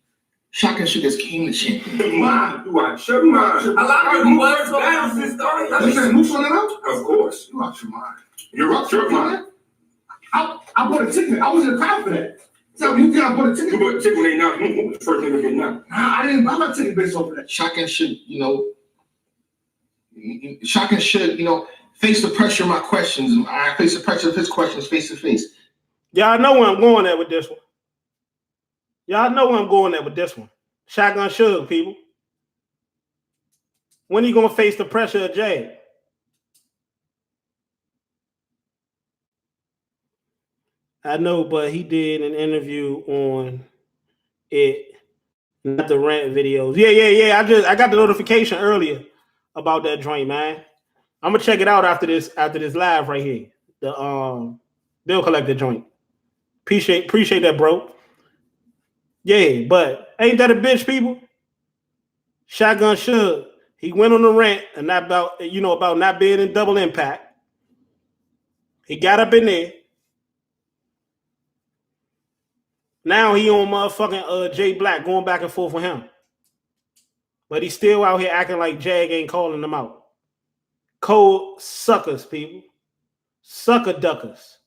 Shaka and Shook has king the champion. You are tripping. A lot of people want to balance this story. You said Moose on it out? Of course. You out your mind. You're out your mind. I bought a ticket. I was in the crowd for that. So you think I bought a ticket? You bought a ticket when they knocked. Who was the first nigga getting knocked? Nah, I didn't buy my ticket based off of that. Shaka and Shook, Shaka and Shook, face the pressure of my questions. I face the pressure of his questions face to face. Y'all know where I'm going at with this one. Y'all know where I'm going at with this one. Shotgun Suge, people. When are you going to face the pressure of Jay? I know, but he did an interview on it, not the rant videos. Yeah. I got the notification earlier about that joint, man. I'm gonna check it out after this live right here. The bill collector joint. Appreciate that, bro. Yeah, but ain't that a bitch, people? Shotgun Suge. He went on the rant and not about about not being in double impact. He got up in there. Now he on motherfucking Jay Black going back and forth with him. But he's still out here acting like Jag ain't calling them out. Cold suckers, people. Sucker duckers.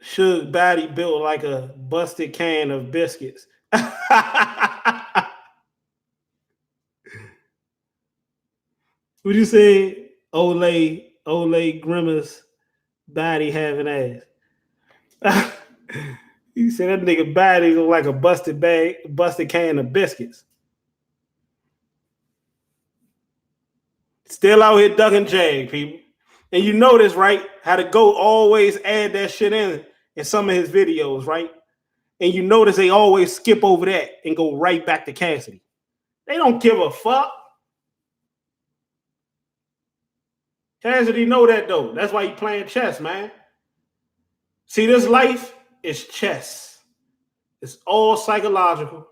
Suge body built like a busted can of biscuits. What you say? Ole Grimace body having ass. You said that nigga body look like a busted can of biscuits. Still out here ducking Jag, people. And you notice, right, how the GOAT always add that shit in some of his videos, right? And you notice they always skip over that and go right back to Cassidy. They don't give a fuck. Cassidy know that, though. That's why he playing chess, man. See, this life is chess. It's all psychological.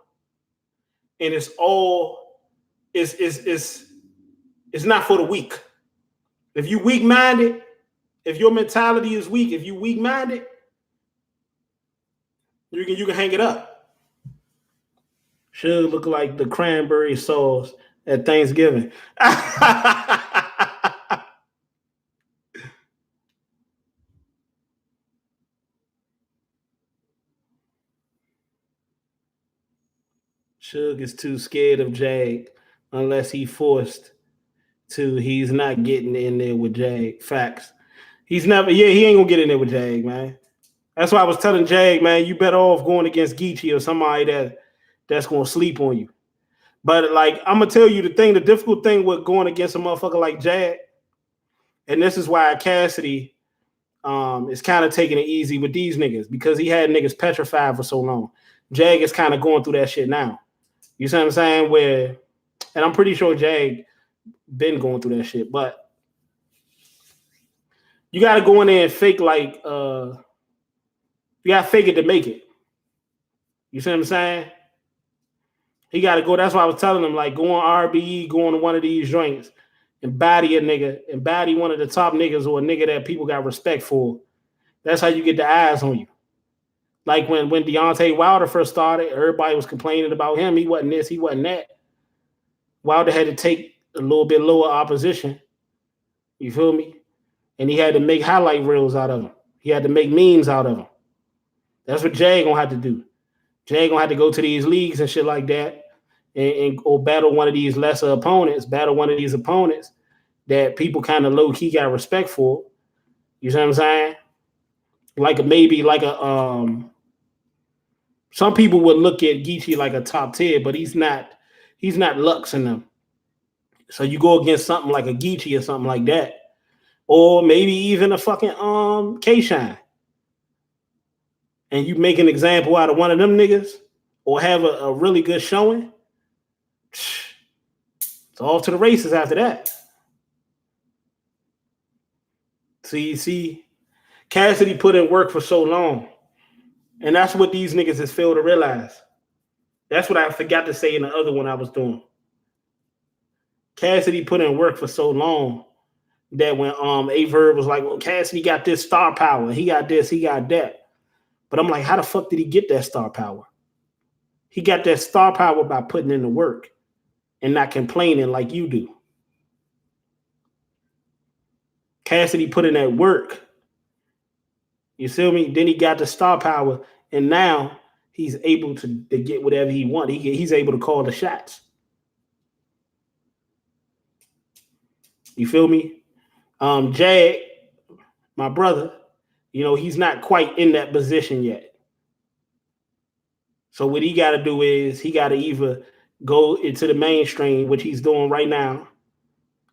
And it's all, it's not for the weak. If you weak-minded, if your mentality is weak, if you weak-minded, you can hang it up. Should look like the cranberry sauce at Thanksgiving. Suge is too scared of Jag unless he forced to. He's not getting in there with Jag. Facts. He ain't gonna get in there with Jag, man. That's why I was telling Jag, man, you better off going against Geechee or somebody that's gonna sleep on you. But like, I'm gonna tell you the difficult thing with going against a motherfucker like Jag, and this is why Cassidy is kind of taking it easy with these niggas, because he had niggas petrified for so long. Jag is kind of going through that shit now. You see what I'm saying? And I'm pretty sure Jag been going through that shit, but you got to go in there and fake like you got to fake it to make it. You see what I'm saying? He got to go. That's why I was telling him, like, go on RBE, go on one of these joints and body a nigga and body one of the top niggas or a nigga that people got respect for. That's how you get the eyes on you. Like when Deontay Wilder first started, everybody was complaining about him. He wasn't this, he wasn't that. Wilder had to take a little bit lower opposition. You feel me? And he had to make highlight reels out of him. He had to make memes out of him. That's what Jag gonna have to do. Jag gonna have to go to these leagues and shit like that or battle one of these lesser opponents, battle one of these opponents that people kind of low-key got respect for. You see what I'm saying? Some people would look at Geechee like a top tier, but he's not Lux in them. So you go against something like a Geechee or something like that. Or maybe even a fucking K-Shine. And you make an example out of one of them niggas or have a really good showing, it's off to the races after that. See, Cassidy put in work for so long. And that's what these niggas has failed to realize. That's what I forgot to say in the other one I was doing. Cassidy put in work for so long that when Averb was like, well, Cassidy got this star power. He got this, he got that. But I'm like, how the fuck did he get that star power? He got that star power by putting in the work and not complaining like you do. Cassidy put in that work. You feel me? Then he got the star power, and now he's able to get whatever he wants. He's able to call the shots. You feel me? Jag, my brother, he's not quite in that position yet. So what he got to do is he got to either go into the mainstream, which he's doing right now,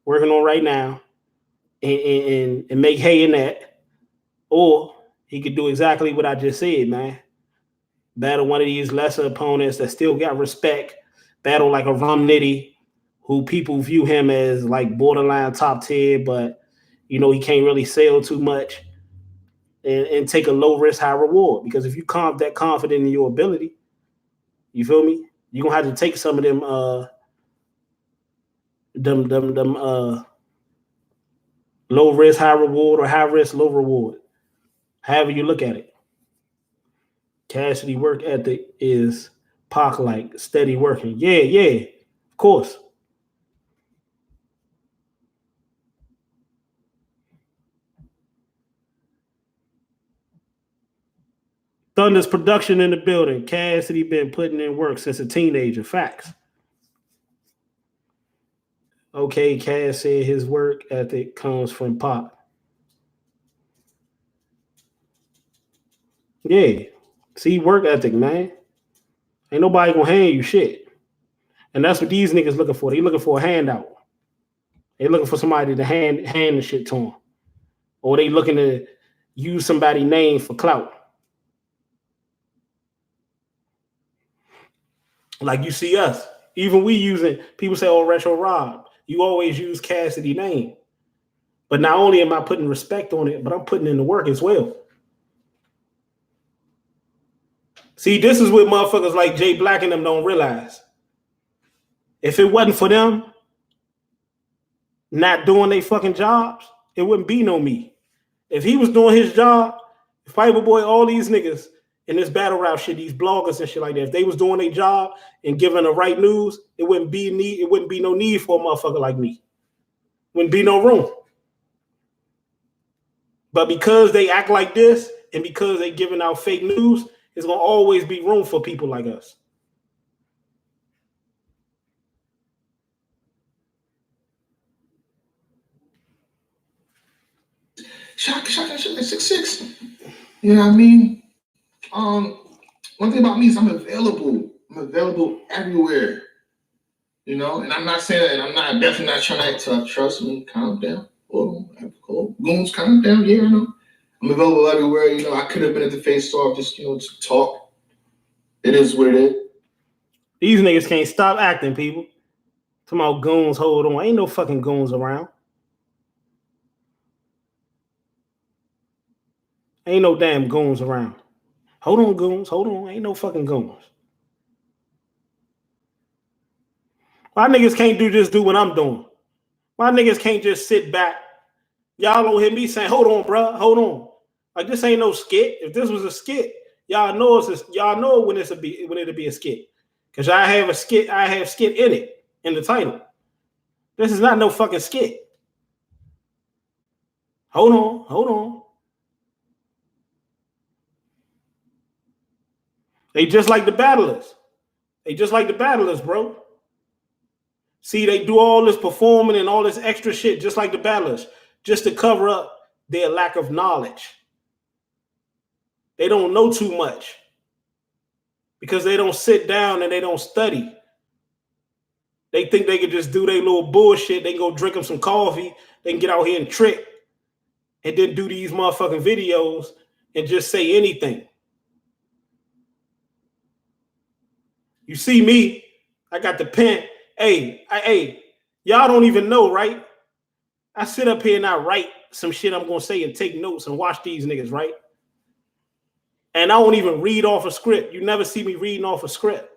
working on right now, and make hay in that, or he could do exactly what I just said, man. battle one of these lesser opponents that still got respect, battle like a Rum Nitty, who people view him as like borderline top tier, but you know, he can't really sell too much, and take a low risk, high reward. Because if you comp that confident in your ability, you feel me? You're gonna have to take some of them low risk, high reward, or high risk, low reward. However you look at it. Cassidy work ethic is Pac like steady working. Yeah, of course. Thunder's production in the building. Cassidy been putting in work since a teenager. Facts. Okay, Cass said his work ethic comes from Pac. Yeah. See, work ethic, man. Ain't nobody gonna hand you shit. And that's what these niggas looking for. They looking for a handout. They looking for somebody to hand the shit to them. Or they looking to use somebody's name for clout. Like you see us. Even we using, people say, oh, Retro Rob. You always use Cassidy name. But not only am I putting respect on it, but I'm putting in the work as well. See, this is what motherfuckers like JAYBLAC and them don't realize. If it wasn't for them not doing their fucking jobs, it wouldn't be no me. If he was doing his job, Fiber Boy, all these niggas in this battle rap shit, these bloggers and shit like that, if they was doing their job and giving the right news, it wouldn't be no need for a motherfucker like me. Wouldn't be no room. But because they act like this and because they giving out fake news, there's gonna always be room for people like us. Shaka 6'6". You know what I mean? One thing about me is I'm available. I'm available everywhere. You know, and I'm not saying, and I'm definitely not trying to act tough. Trust me, calm down. Oh, goons, calm down. Yeah, I know. I'm available everywhere. You know, I could have been at the face off, just, you know, to talk. It is what it is. These niggas can't stop acting, people. Talking about goons, hold on. Ain't no fucking goons around. Ain't no damn goons around. Hold on, goons. Hold on. Ain't no fucking goons. Why niggas can't do what I'm doing? Why niggas can't just sit back? Y'all don't hear me saying, hold on, bro. Hold on. Like, this ain't no skit. If this was a skit, y'all know when it'll be a skit. Because I have skit in it, in the title. This is not no fucking skit. Hold on. They just like the battlers. Bro. See, they do all this performing and all this extra shit just like the battlers, just to cover up their lack of knowledge. They don't know too much because they don't sit down and they don't study. They think they can just do their little bullshit. They can go drink them some coffee. They can get out here and trick and then do these motherfucking videos and just say anything. You see me, I got the pen. Hey, y'all don't even know, right? I sit up here and I write some shit I'm going to say and take notes and watch these niggas, right? And I don't even read off a script. You never see me reading off a script.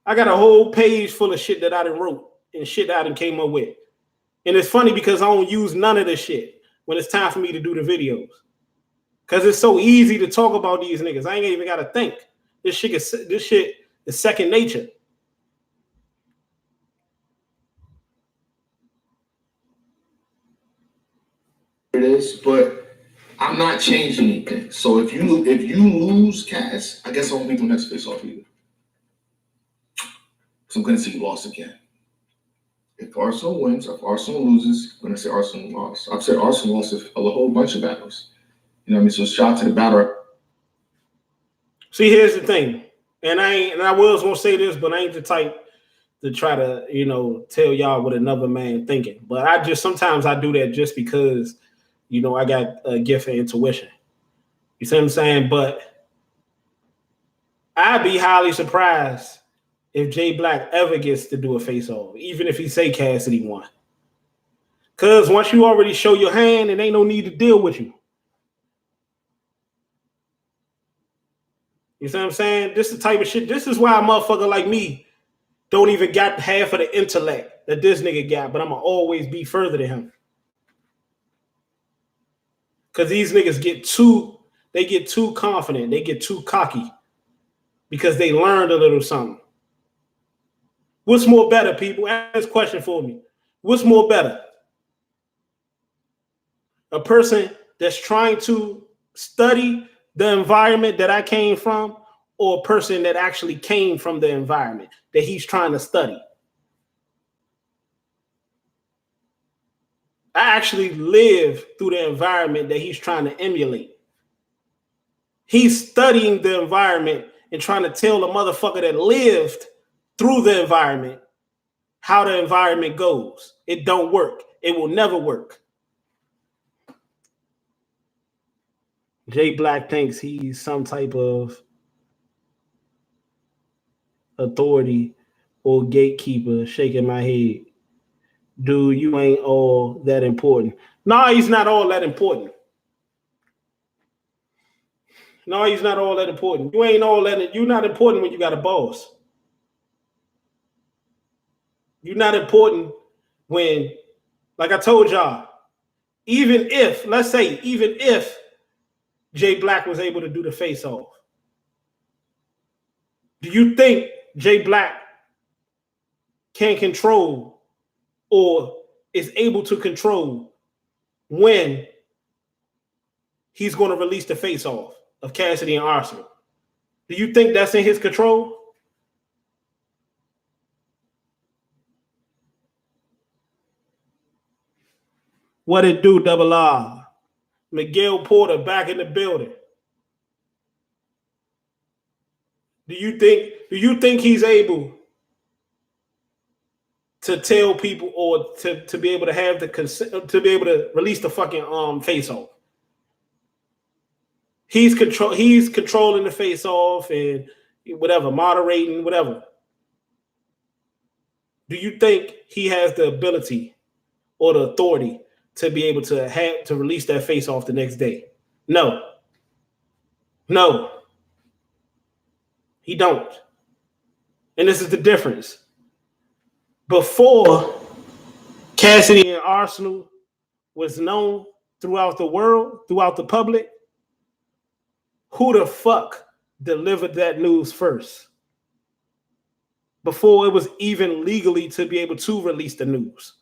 I got a whole page full of shit that I done wrote and shit that I done came up with. And it's funny because I don't use none of this shit when it's time for me to do the videos. Because it's so easy to talk about these niggas. I ain't even got to think. This shit is second nature. It is, but I'm not changing anything. So if you lose Cass, I guess I won't be the next face off either. So I'm gonna say you lost again. If Arsenal wins, if Arsenal loses, I'm gonna say Arsenal lost. I've said Arsenal lost a whole bunch of battles. You know what I mean? So shout out to the battler. See, here's the thing. And I was gonna say this, but I ain't the type to try to, you know, tell y'all what another man thinking. But sometimes I do that just because, you know, I got a gift of intuition. You see what I'm saying? But I'd be highly surprised if JAYBLAC ever gets to do a face-off, even if he say Cassidy won. Because once you already show your hand, it ain't no need to deal with you. You see what I'm saying? This is the type of shit. This is why a motherfucker like me don't even got half of the intellect that this nigga got, but I'm going to always be further than him. Because these niggas get too confident. They get too cocky because they learned a little something. What's more better, people? Ask this question for me. What's more better? A person that's trying to study the environment that I came from, or a person that actually came from the environment that he's trying to study? I actually live through the environment that he's trying to emulate. He's studying the environment and trying to tell the motherfucker that lived through the environment how the environment goes. It don't work. It will never work. JAYBLAC thinks he's some type of authority or gatekeeper. Shaking my head. Dude, you ain't all that important. No, he's not all that important. No, he's not all that important. You ain't all that. You're not important when you got a boss. You're not important when, like I told y'all, even if, let's say, even if JAYBLAC was able to do the face-off, do you think JAYBLAC can control or is able to control when he's going to release the face-off of Cassidy and Arsenal? Do you think that's in his control? What it do, Double R? Miguel Porter back in the building. Do you think he's able to tell people or to be able to have the consent to be able to release the fucking face-off? He's controlling the face-off and whatever, moderating, whatever. Do you think he has the ability or the authority to be able to release that face-off the next day? No. No. He don't. And this is the difference. Before Cassidy and Arsenal was known throughout the world, throughout the public, who the fuck delivered that news first? Before it was even legally to be able to release the news.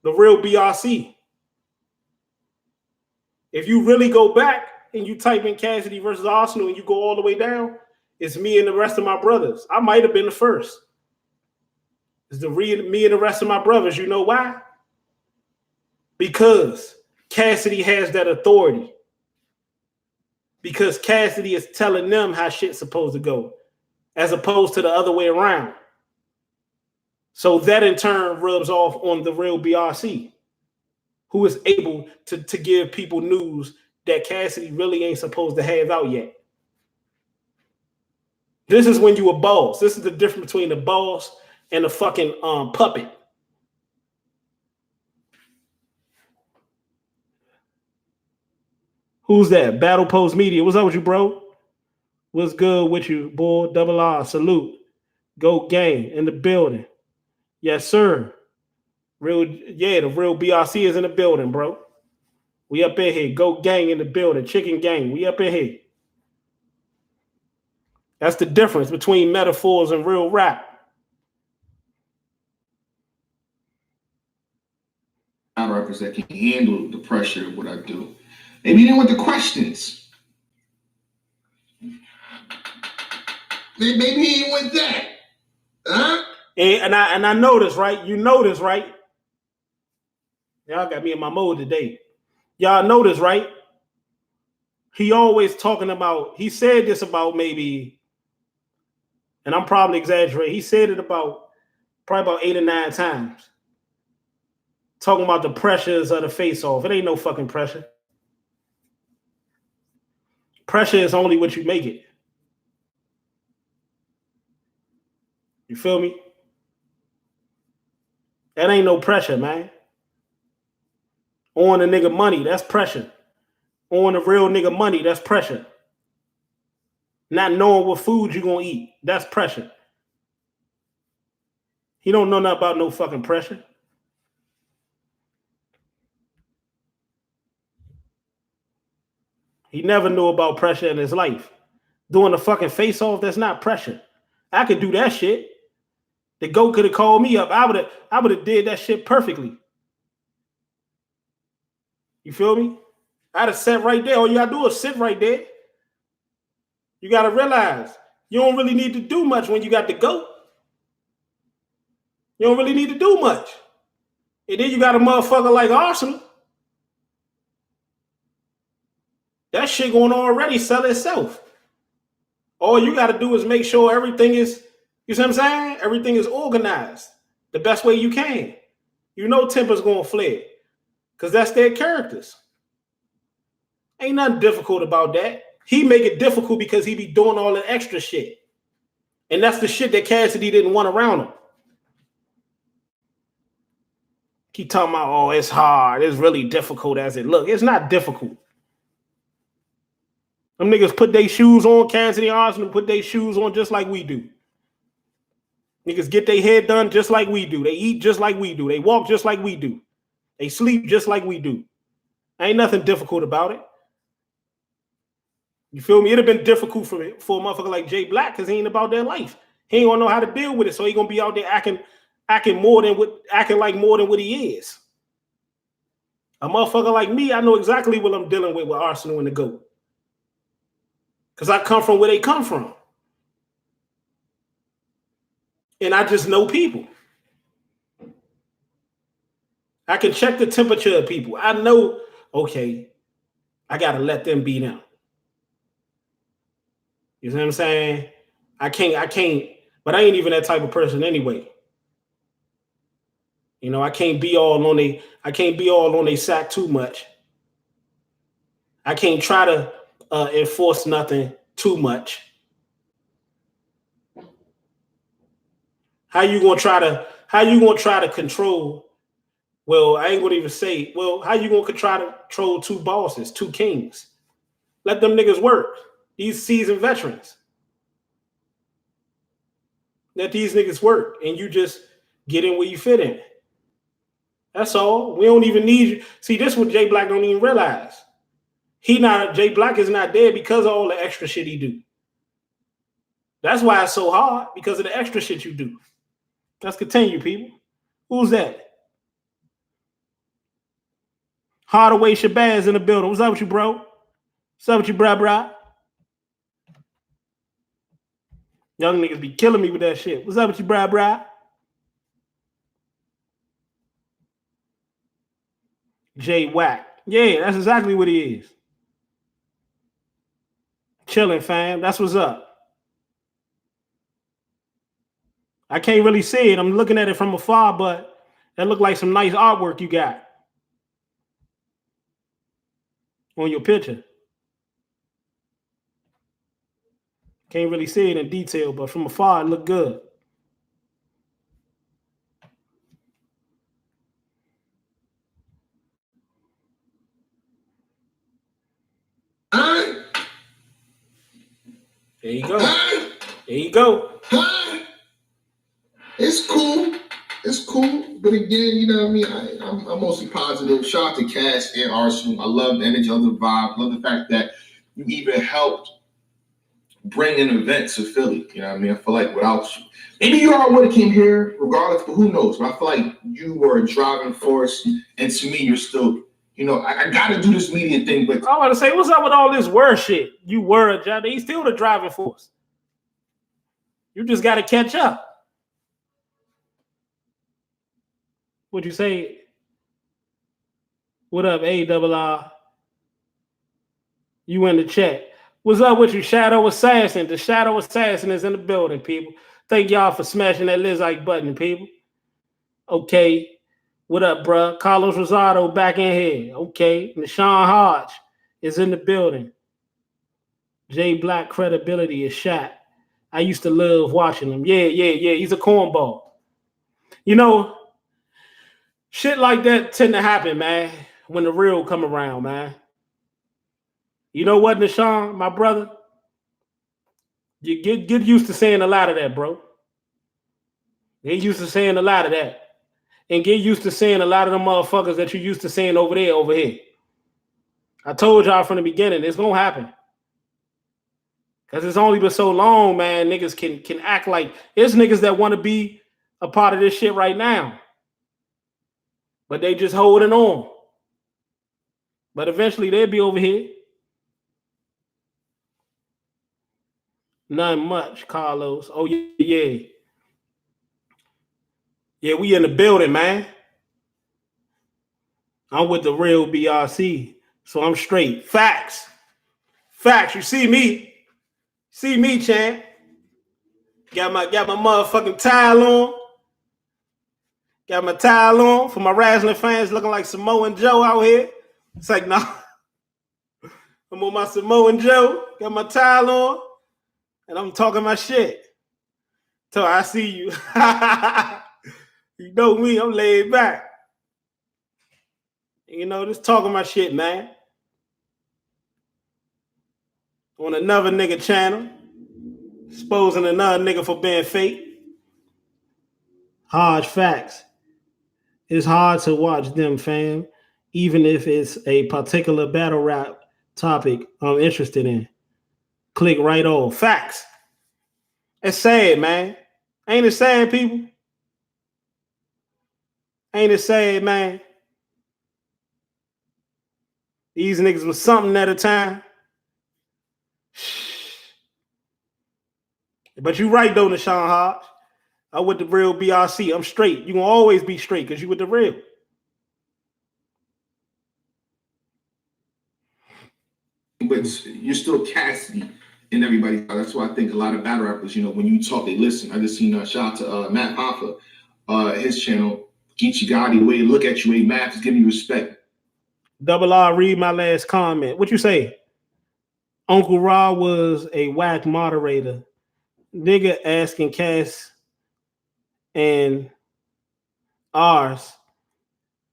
The real BRC. If you really go back and you type in Cassidy versus Arsenal and you go all the way down, it's me and the rest of my brothers. I might have been the first. It's me and the rest of my brothers. You know why? Because Cassidy has that authority. Because Cassidy is telling them how shit's supposed to go, as opposed to the other way around. So that in turn rubs off on the real BRC, who is able to give people news that Cassidy really ain't supposed to have out yet. This is when you a boss. This is the difference between the boss and the fucking puppet. Who's that? Battle Post Media. What's up with you, bro? What's good with you, boy? Double R. Salute. Go gang in the building. Yes, sir. The real BRC is in the building, bro. We up in here. Go gang in the building. Chicken gang. We up in here. That's the difference between metaphors and real rap. Rappers that can handle the pressure of what I do. Maybe you didn't want the questions. Maybe he didn't want that. Huh? And I noticed, right? You notice, right? Y'all got me in my mode today. Y'all notice, right? He always talking about, he said this about maybe, and I'm probably exaggerating. He said it probably about 8 or 9 times. Talking about the pressures of the face-off. It ain't no fucking pressure. Pressure is only what you make it. You feel me? That ain't no pressure, man. On a nigga money, that's pressure. On a real nigga money, that's pressure. Not knowing what food you gonna eat, that's pressure. He don't know nothing about no fucking pressure. He never knew about pressure in his life. Doing a fucking face-off, that's not pressure. I could do that shit. The GOAT could have called me up. I would have did that shit perfectly. You feel me? I'd have sat right there. All you gotta do is sit right there. You gotta realize you don't really need to do much when you got the GOAT. You don't really need to do much. And then you got a motherfucker like Arsenal. That shit gonna already sell itself. All you gotta do is make sure everything is, you see what I'm saying? Everything is organized the best way you can. You know Temper's gonna flare because that's their characters. Ain't nothing difficult about that. He make it difficult because he be doing all the extra shit. And that's the shit that Cassidy didn't want around him. Keep talking about, oh, it's hard. It's really difficult as it look. It's not difficult. Them niggas put their shoes on, Cassidy and Arsenal put their shoes on just like we do. Niggas get their head done just like we do. They eat just like we do. They walk just like we do. They sleep just like we do. Ain't nothing difficult about it. You feel me? It'd have been difficult for a motherfucker like JAYBLAC because he ain't about their life. He ain't gonna know how to deal with it, so he gonna be out there acting like more than what he is. A motherfucker like me, I know exactly what I'm dealing with Arsenal and the GOAT. Because I come from where they come from. And I just know people. I can check the temperature of people. I know, okay, I got to let them be them. You know what I'm saying? I can't, but I ain't even that type of person anyway. You know, I can't be all on they sack too much. I can't try to enforce nothing too much. How you gonna try to control? Well, I ain't gonna even say. Well, how you gonna try to control two bosses, two kings? Let them niggas work. These seasoned veterans. Let these niggas work, and you just get in where you fit in. That's all. We don't even need you. See, this is what JAYBLAC don't even realize. JAYBLAC is not there because of all the extra shit he do. That's why it's so hard, because of the extra shit you do. Let's continue, people. Who's that? Hardaway Shabazz in the building. What's up with you, bro? What's up with you, brah? Young niggas be killing me with that shit. What's up with you, brah? JAYBLAC. Yeah, that's exactly what he is. Chilling, fam. That's what's up. I can't really see it. I'm looking at it from afar, but that look like some nice artwork you got on your picture. Can't really see it in detail, but from afar, it look good. There you go. There you go. It's cool. It's cool. But again, you know what I mean? I'm mostly positive. Shout out to Cass and Arsenal. I love the energy, I love the vibe. I love the fact that you even helped bring an event to Philly. You know what I mean? I feel like without you, maybe you all would have came here regardless, but who knows? But I feel like you were a driving force. And to me, you're still, you know, I got to do this media thing. But I want to say, what's up with all this word shit? You were a driver. He's still the driving force. You just got to catch up. What'd you say? What up, ARR? You in the chat. What's up with you, Shadow Assassin? The Shadow Assassin is in the building, people. Thank y'all for smashing that like button, people. Okay. What up, bruh? Carlos Rosado back in here. Okay. Nashawn Hodge is in the building. JAYBLAC credibility is shot. I used to love watching him. Yeah. He's a cornball. You know, shit like that tend to happen, man, when the real come around, man. You know what, Nashawn, my brother? You get used to saying a lot of that, bro. Get used to saying a lot of that. And get used to saying a lot of the motherfuckers that you used to saying over there, over here. I told y'all from the beginning, it's gonna happen. Because it's only been so long, man, niggas can act like there's niggas that want to be a part of this shit right now. But they just holding on. But eventually they'll be over here. None much, Carlos. Oh, yeah. Yeah, we in the building, man. I'm with the real BRC, so I'm straight. Facts. You see me. See me, champ. Got my motherfucking towel on. Got my towel on for my wrestling fans looking like Samoan Joe out here. It's like, no. I'm on my Samoan Joe. Got my towel on. And I'm talking my shit. So I see you. You know me, I'm laid back. You know, just talking my shit, man. On another nigga channel. Exposing another nigga for being fake. Hard facts. It's hard to watch them, fam. Even if it's a particular battle rap topic I'm interested in. Click right off. Facts. It's sad, man. Ain't it sad, people? Ain't it sad, man? These niggas was something at a time. But you right, though, Nashawn Hodge. I'm with the real BRC. I'm straight. You gonna always be straight because you with the real. But you're still Cassidy and everybody. That's why I think a lot of battle rappers, you know, when you talk, they listen. I just seen a shout out to Matt Hoffa, his channel, Geechee Gotti, the way you look at you, Matt is giving you respect. Double R, read my last comment. What you say? Uncle Ra was a whack moderator. Nigga asking Cass and ours,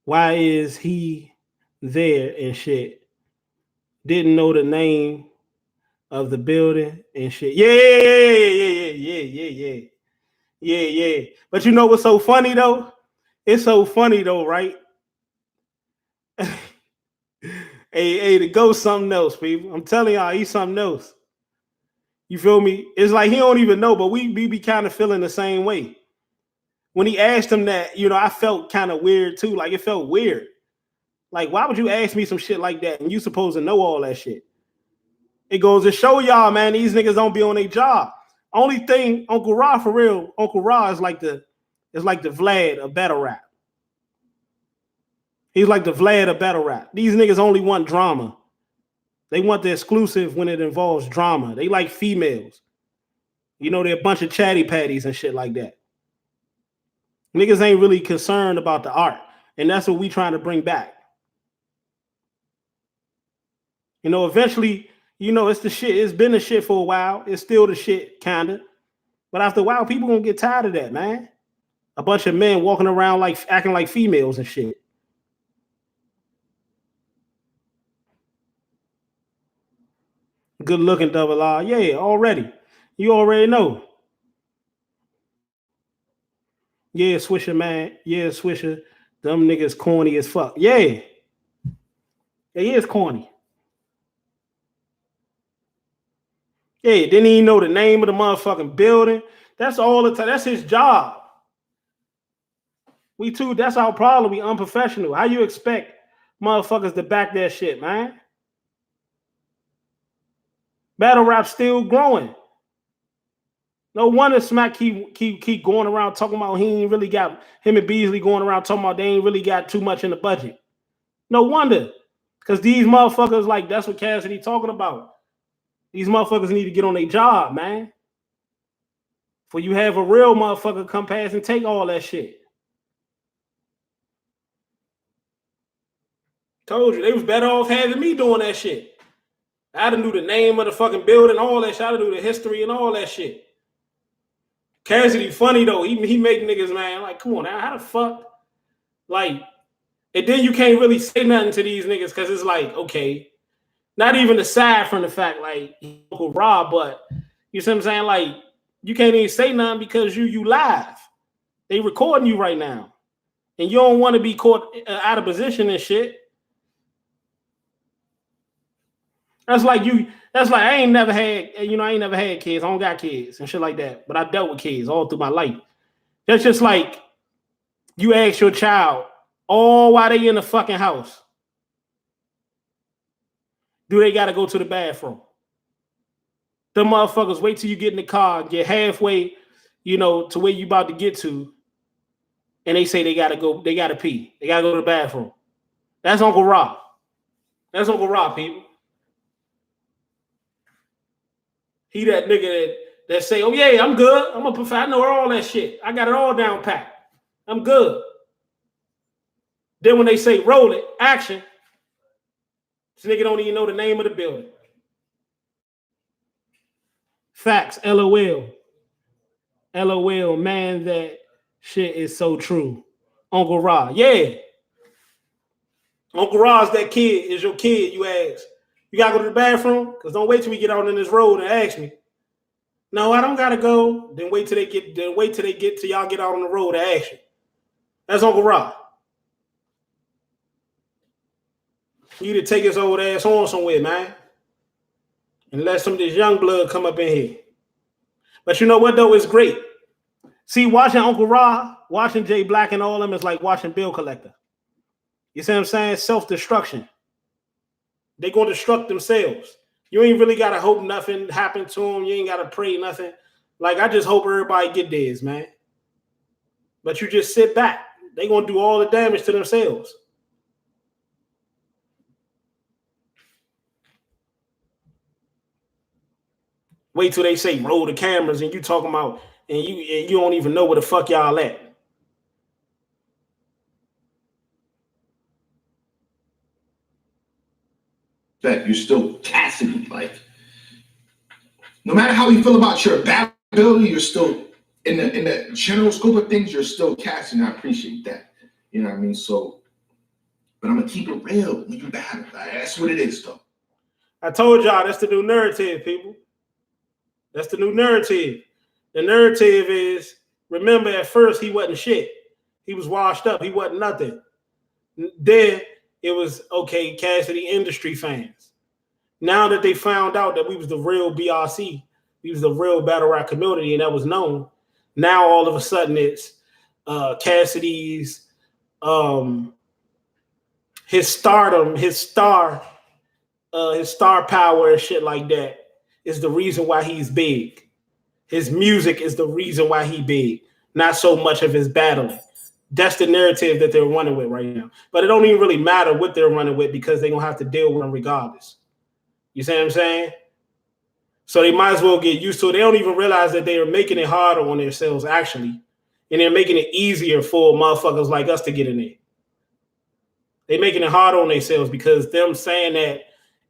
why is he there and shit? Didn't know the name of the building and shit. Yeah. But you know what's so funny though? It's so funny though, right? hey, to go something else, people. I'm telling y'all, he's something else. You feel me? It's like he don't even know, but we be kind of feeling the same way. When he asked him that, you know, I felt kind of weird too. Like it felt weird. Like, why would you ask me some shit like that? And you supposed to know all that shit. It goes to show y'all, man, these niggas don't be on their job. Only thing, Uncle Ra, for real, Uncle Ra is like the Vlad of battle rap. He's like the Vlad of battle rap. These niggas only want drama. They want the exclusive when it involves drama. They like females. You know, they're a bunch of chatty patties and shit like that. Niggas ain't really concerned about the art. And that's what we trying to bring back. You know, eventually, you know, it's the shit. It's been the shit for a while. It's still the shit, kind of. But after a while, people gonna get tired of that, man. A bunch of men walking around like acting like females and shit. Good looking Double R. Yeah, already. You already know. Yeah, Swisher, man. Yeah, Swisher. Them niggas corny as fuck. Yeah. He is corny. Yeah, didn't even know the name of the motherfucking building. That's all the time. That's his job. That's our problem. We unprofessional. How you expect motherfuckers to back that shit, man? Battle rap still growing. No wonder Smack keep going around talking about he ain't really got him and Beasley going around talking about they ain't really got too much in the budget. No wonder. Because these motherfuckers, like, that's what Cassidy talking about. These motherfuckers need to get on their job, man. For you have a real motherfucker come past and take all that shit. Told you, they was better off having me doing that shit. I done knew the name of the fucking building, all that shit. I done knew the history and all that shit. Cassidy funny though. He make niggas, man. Like, come on now, how the fuck? Like, and then you can't really say nothing to these niggas because it's like, okay, not even aside from the fact like Uncle Rob, but you see what I'm saying? Like, you can't even say nothing because you live. They recording you right now, and you don't want to be caught out of position and shit. That's like I ain't never had kids. I don't got kids and shit like that. But I dealt with kids all through my life. That's just like you ask your child all while they in the fucking house. Do they gotta go to the bathroom? The motherfuckers wait till you get in the car, get halfway, to where you about to get to, and they say they gotta go, they gotta pee. They gotta go to the bathroom. That's Uncle Rob. That's Uncle Rob, people. He that nigga that say, oh yeah, I'm good. I'm a professional. I know all that shit. I got it all down pat. I'm good. Then when they say roll it, action, this nigga don't even know the name of the building. Facts, LOL. LOL, man, that shit is so true. Uncle Rod, yeah. Uncle Rod's that kid, is your kid, you ask. You gotta go to the bathroom? Because don't wait till we get out on this road and ask me. No, I don't gotta go. Then wait till y'all get out on the road and ask you. That's Uncle Rod. You need to take his old ass on somewhere, man. And let some of this young blood come up in here. But you know what, though? It's great. See, watching Uncle Rod, watching Jay Black and all them is like watching Bill Collector. You see what I'm saying? Self-destruction. They're going to destruct themselves. You ain't really got to hope nothing happen to them. You ain't got to pray nothing. Like, I just hope everybody get theirs, man. But you just sit back. They're going to do all the damage to themselves. Wait till they say roll the cameras and you talking about, and you don't even know where the fuck y'all at. That you're still Cassidy. Like, no matter how you feel about your battle ability, you're still in the general scope of things. You're still Cassidy, and I appreciate that. You know what I mean? So, but I'm gonna keep it real when you battle. Like, that's what it is, though. I told y'all that's the new narrative, people. That's the new narrative. The narrative is, remember, at first he wasn't shit. He was washed up. He wasn't nothing. Then it was, okay, Cassidy industry fans. Now that they found out that we was the real BRC, we was the real battle rap community, and that was known, now all of a sudden it's Cassidy's, his stardom, his star power and shit like that is the reason why he's big. His music is the reason why he big, not so much of his battling. That's the narrative that they're running with right now. But it don't even really matter what they're running with because they're going to have to deal with them regardless. You see what I'm saying? So they might as well get used to it. They don't even realize that they are making it harder on themselves, actually. And they're making it easier for motherfuckers like us to get in there. They're making it harder on themselves because them saying that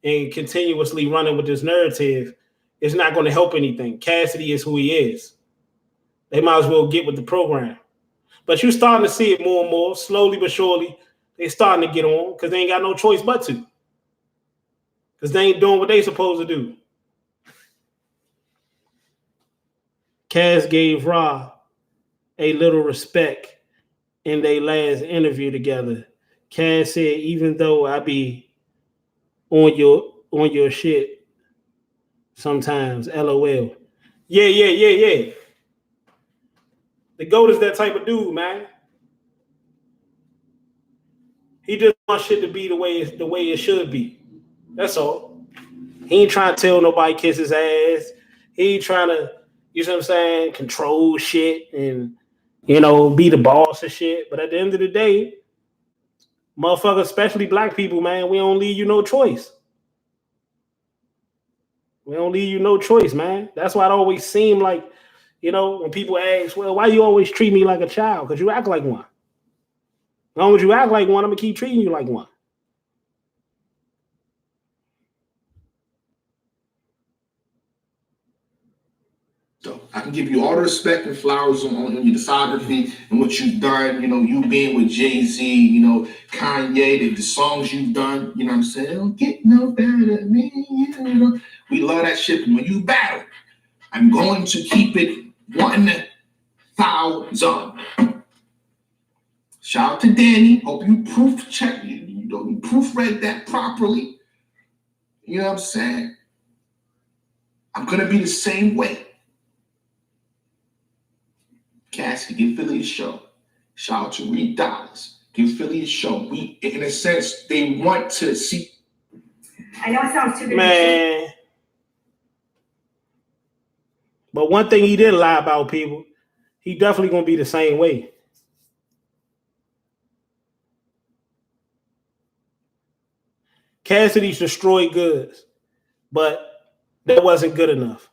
and continuously running with this narrative is not going to help anything. Cassidy is who he is. They might as well get with the program. But you're starting to see it more and more, slowly but surely. They're starting to get on because they ain't got no choice but to. Because they ain't doing what they supposed to do. Cass gave Ra a little respect in their last interview together. Cass said, even though I be on your shit sometimes, LOL. Yeah. The GOAT is that type of dude, man. He just wants shit to be the way it should be. That's all. He ain't trying to tell nobody kiss his ass. He ain't trying to, you know what I'm saying, control shit and, be the boss of shit. But at the end of the day, motherfuckers, especially black people, man, we don't leave you no choice. We don't leave you no choice, man. That's why it always seemed like, when people ask, well, why you always treat me like a child? Because you act like one. As long as you act like one, I'm going to keep treating you like one. So I can give you all the respect and flowers on your discography and what you've done. You know, you being with Jay-Z, you know, Kanye, the songs you've done. You know what I'm saying? Don't get no better than me. You know, we love that shit. When you battle, I'm going to keep it 1,000. Shout out to Danny. Hope you you proofread that properly. You know what I'm saying? I'm gonna be the same way. Cassidy, give Philly a show. Shout out to Reed Dollars. Give Philly a show. We, in a sense, they want to see. I know it sounds too good. Man. But one thing he didn't lie about, people, he definitely gonna be the same way. Cassidy's destroyed goods, but that wasn't good enough.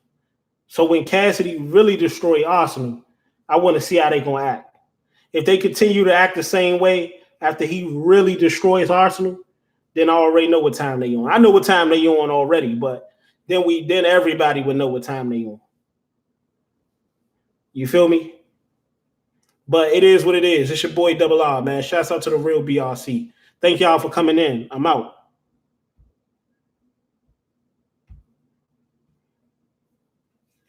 So when Cassidy really destroyed Arsenal, I want to see how they're gonna act. If they continue to act the same way after he really destroys Arsenal, then I already know what time they on. I know what time they on already, but then everybody would know what time they on. You feel me? But it is what it is. It's your boy Double R, man. Shouts out to the real BRC. Thank y'all for coming in. I'm out.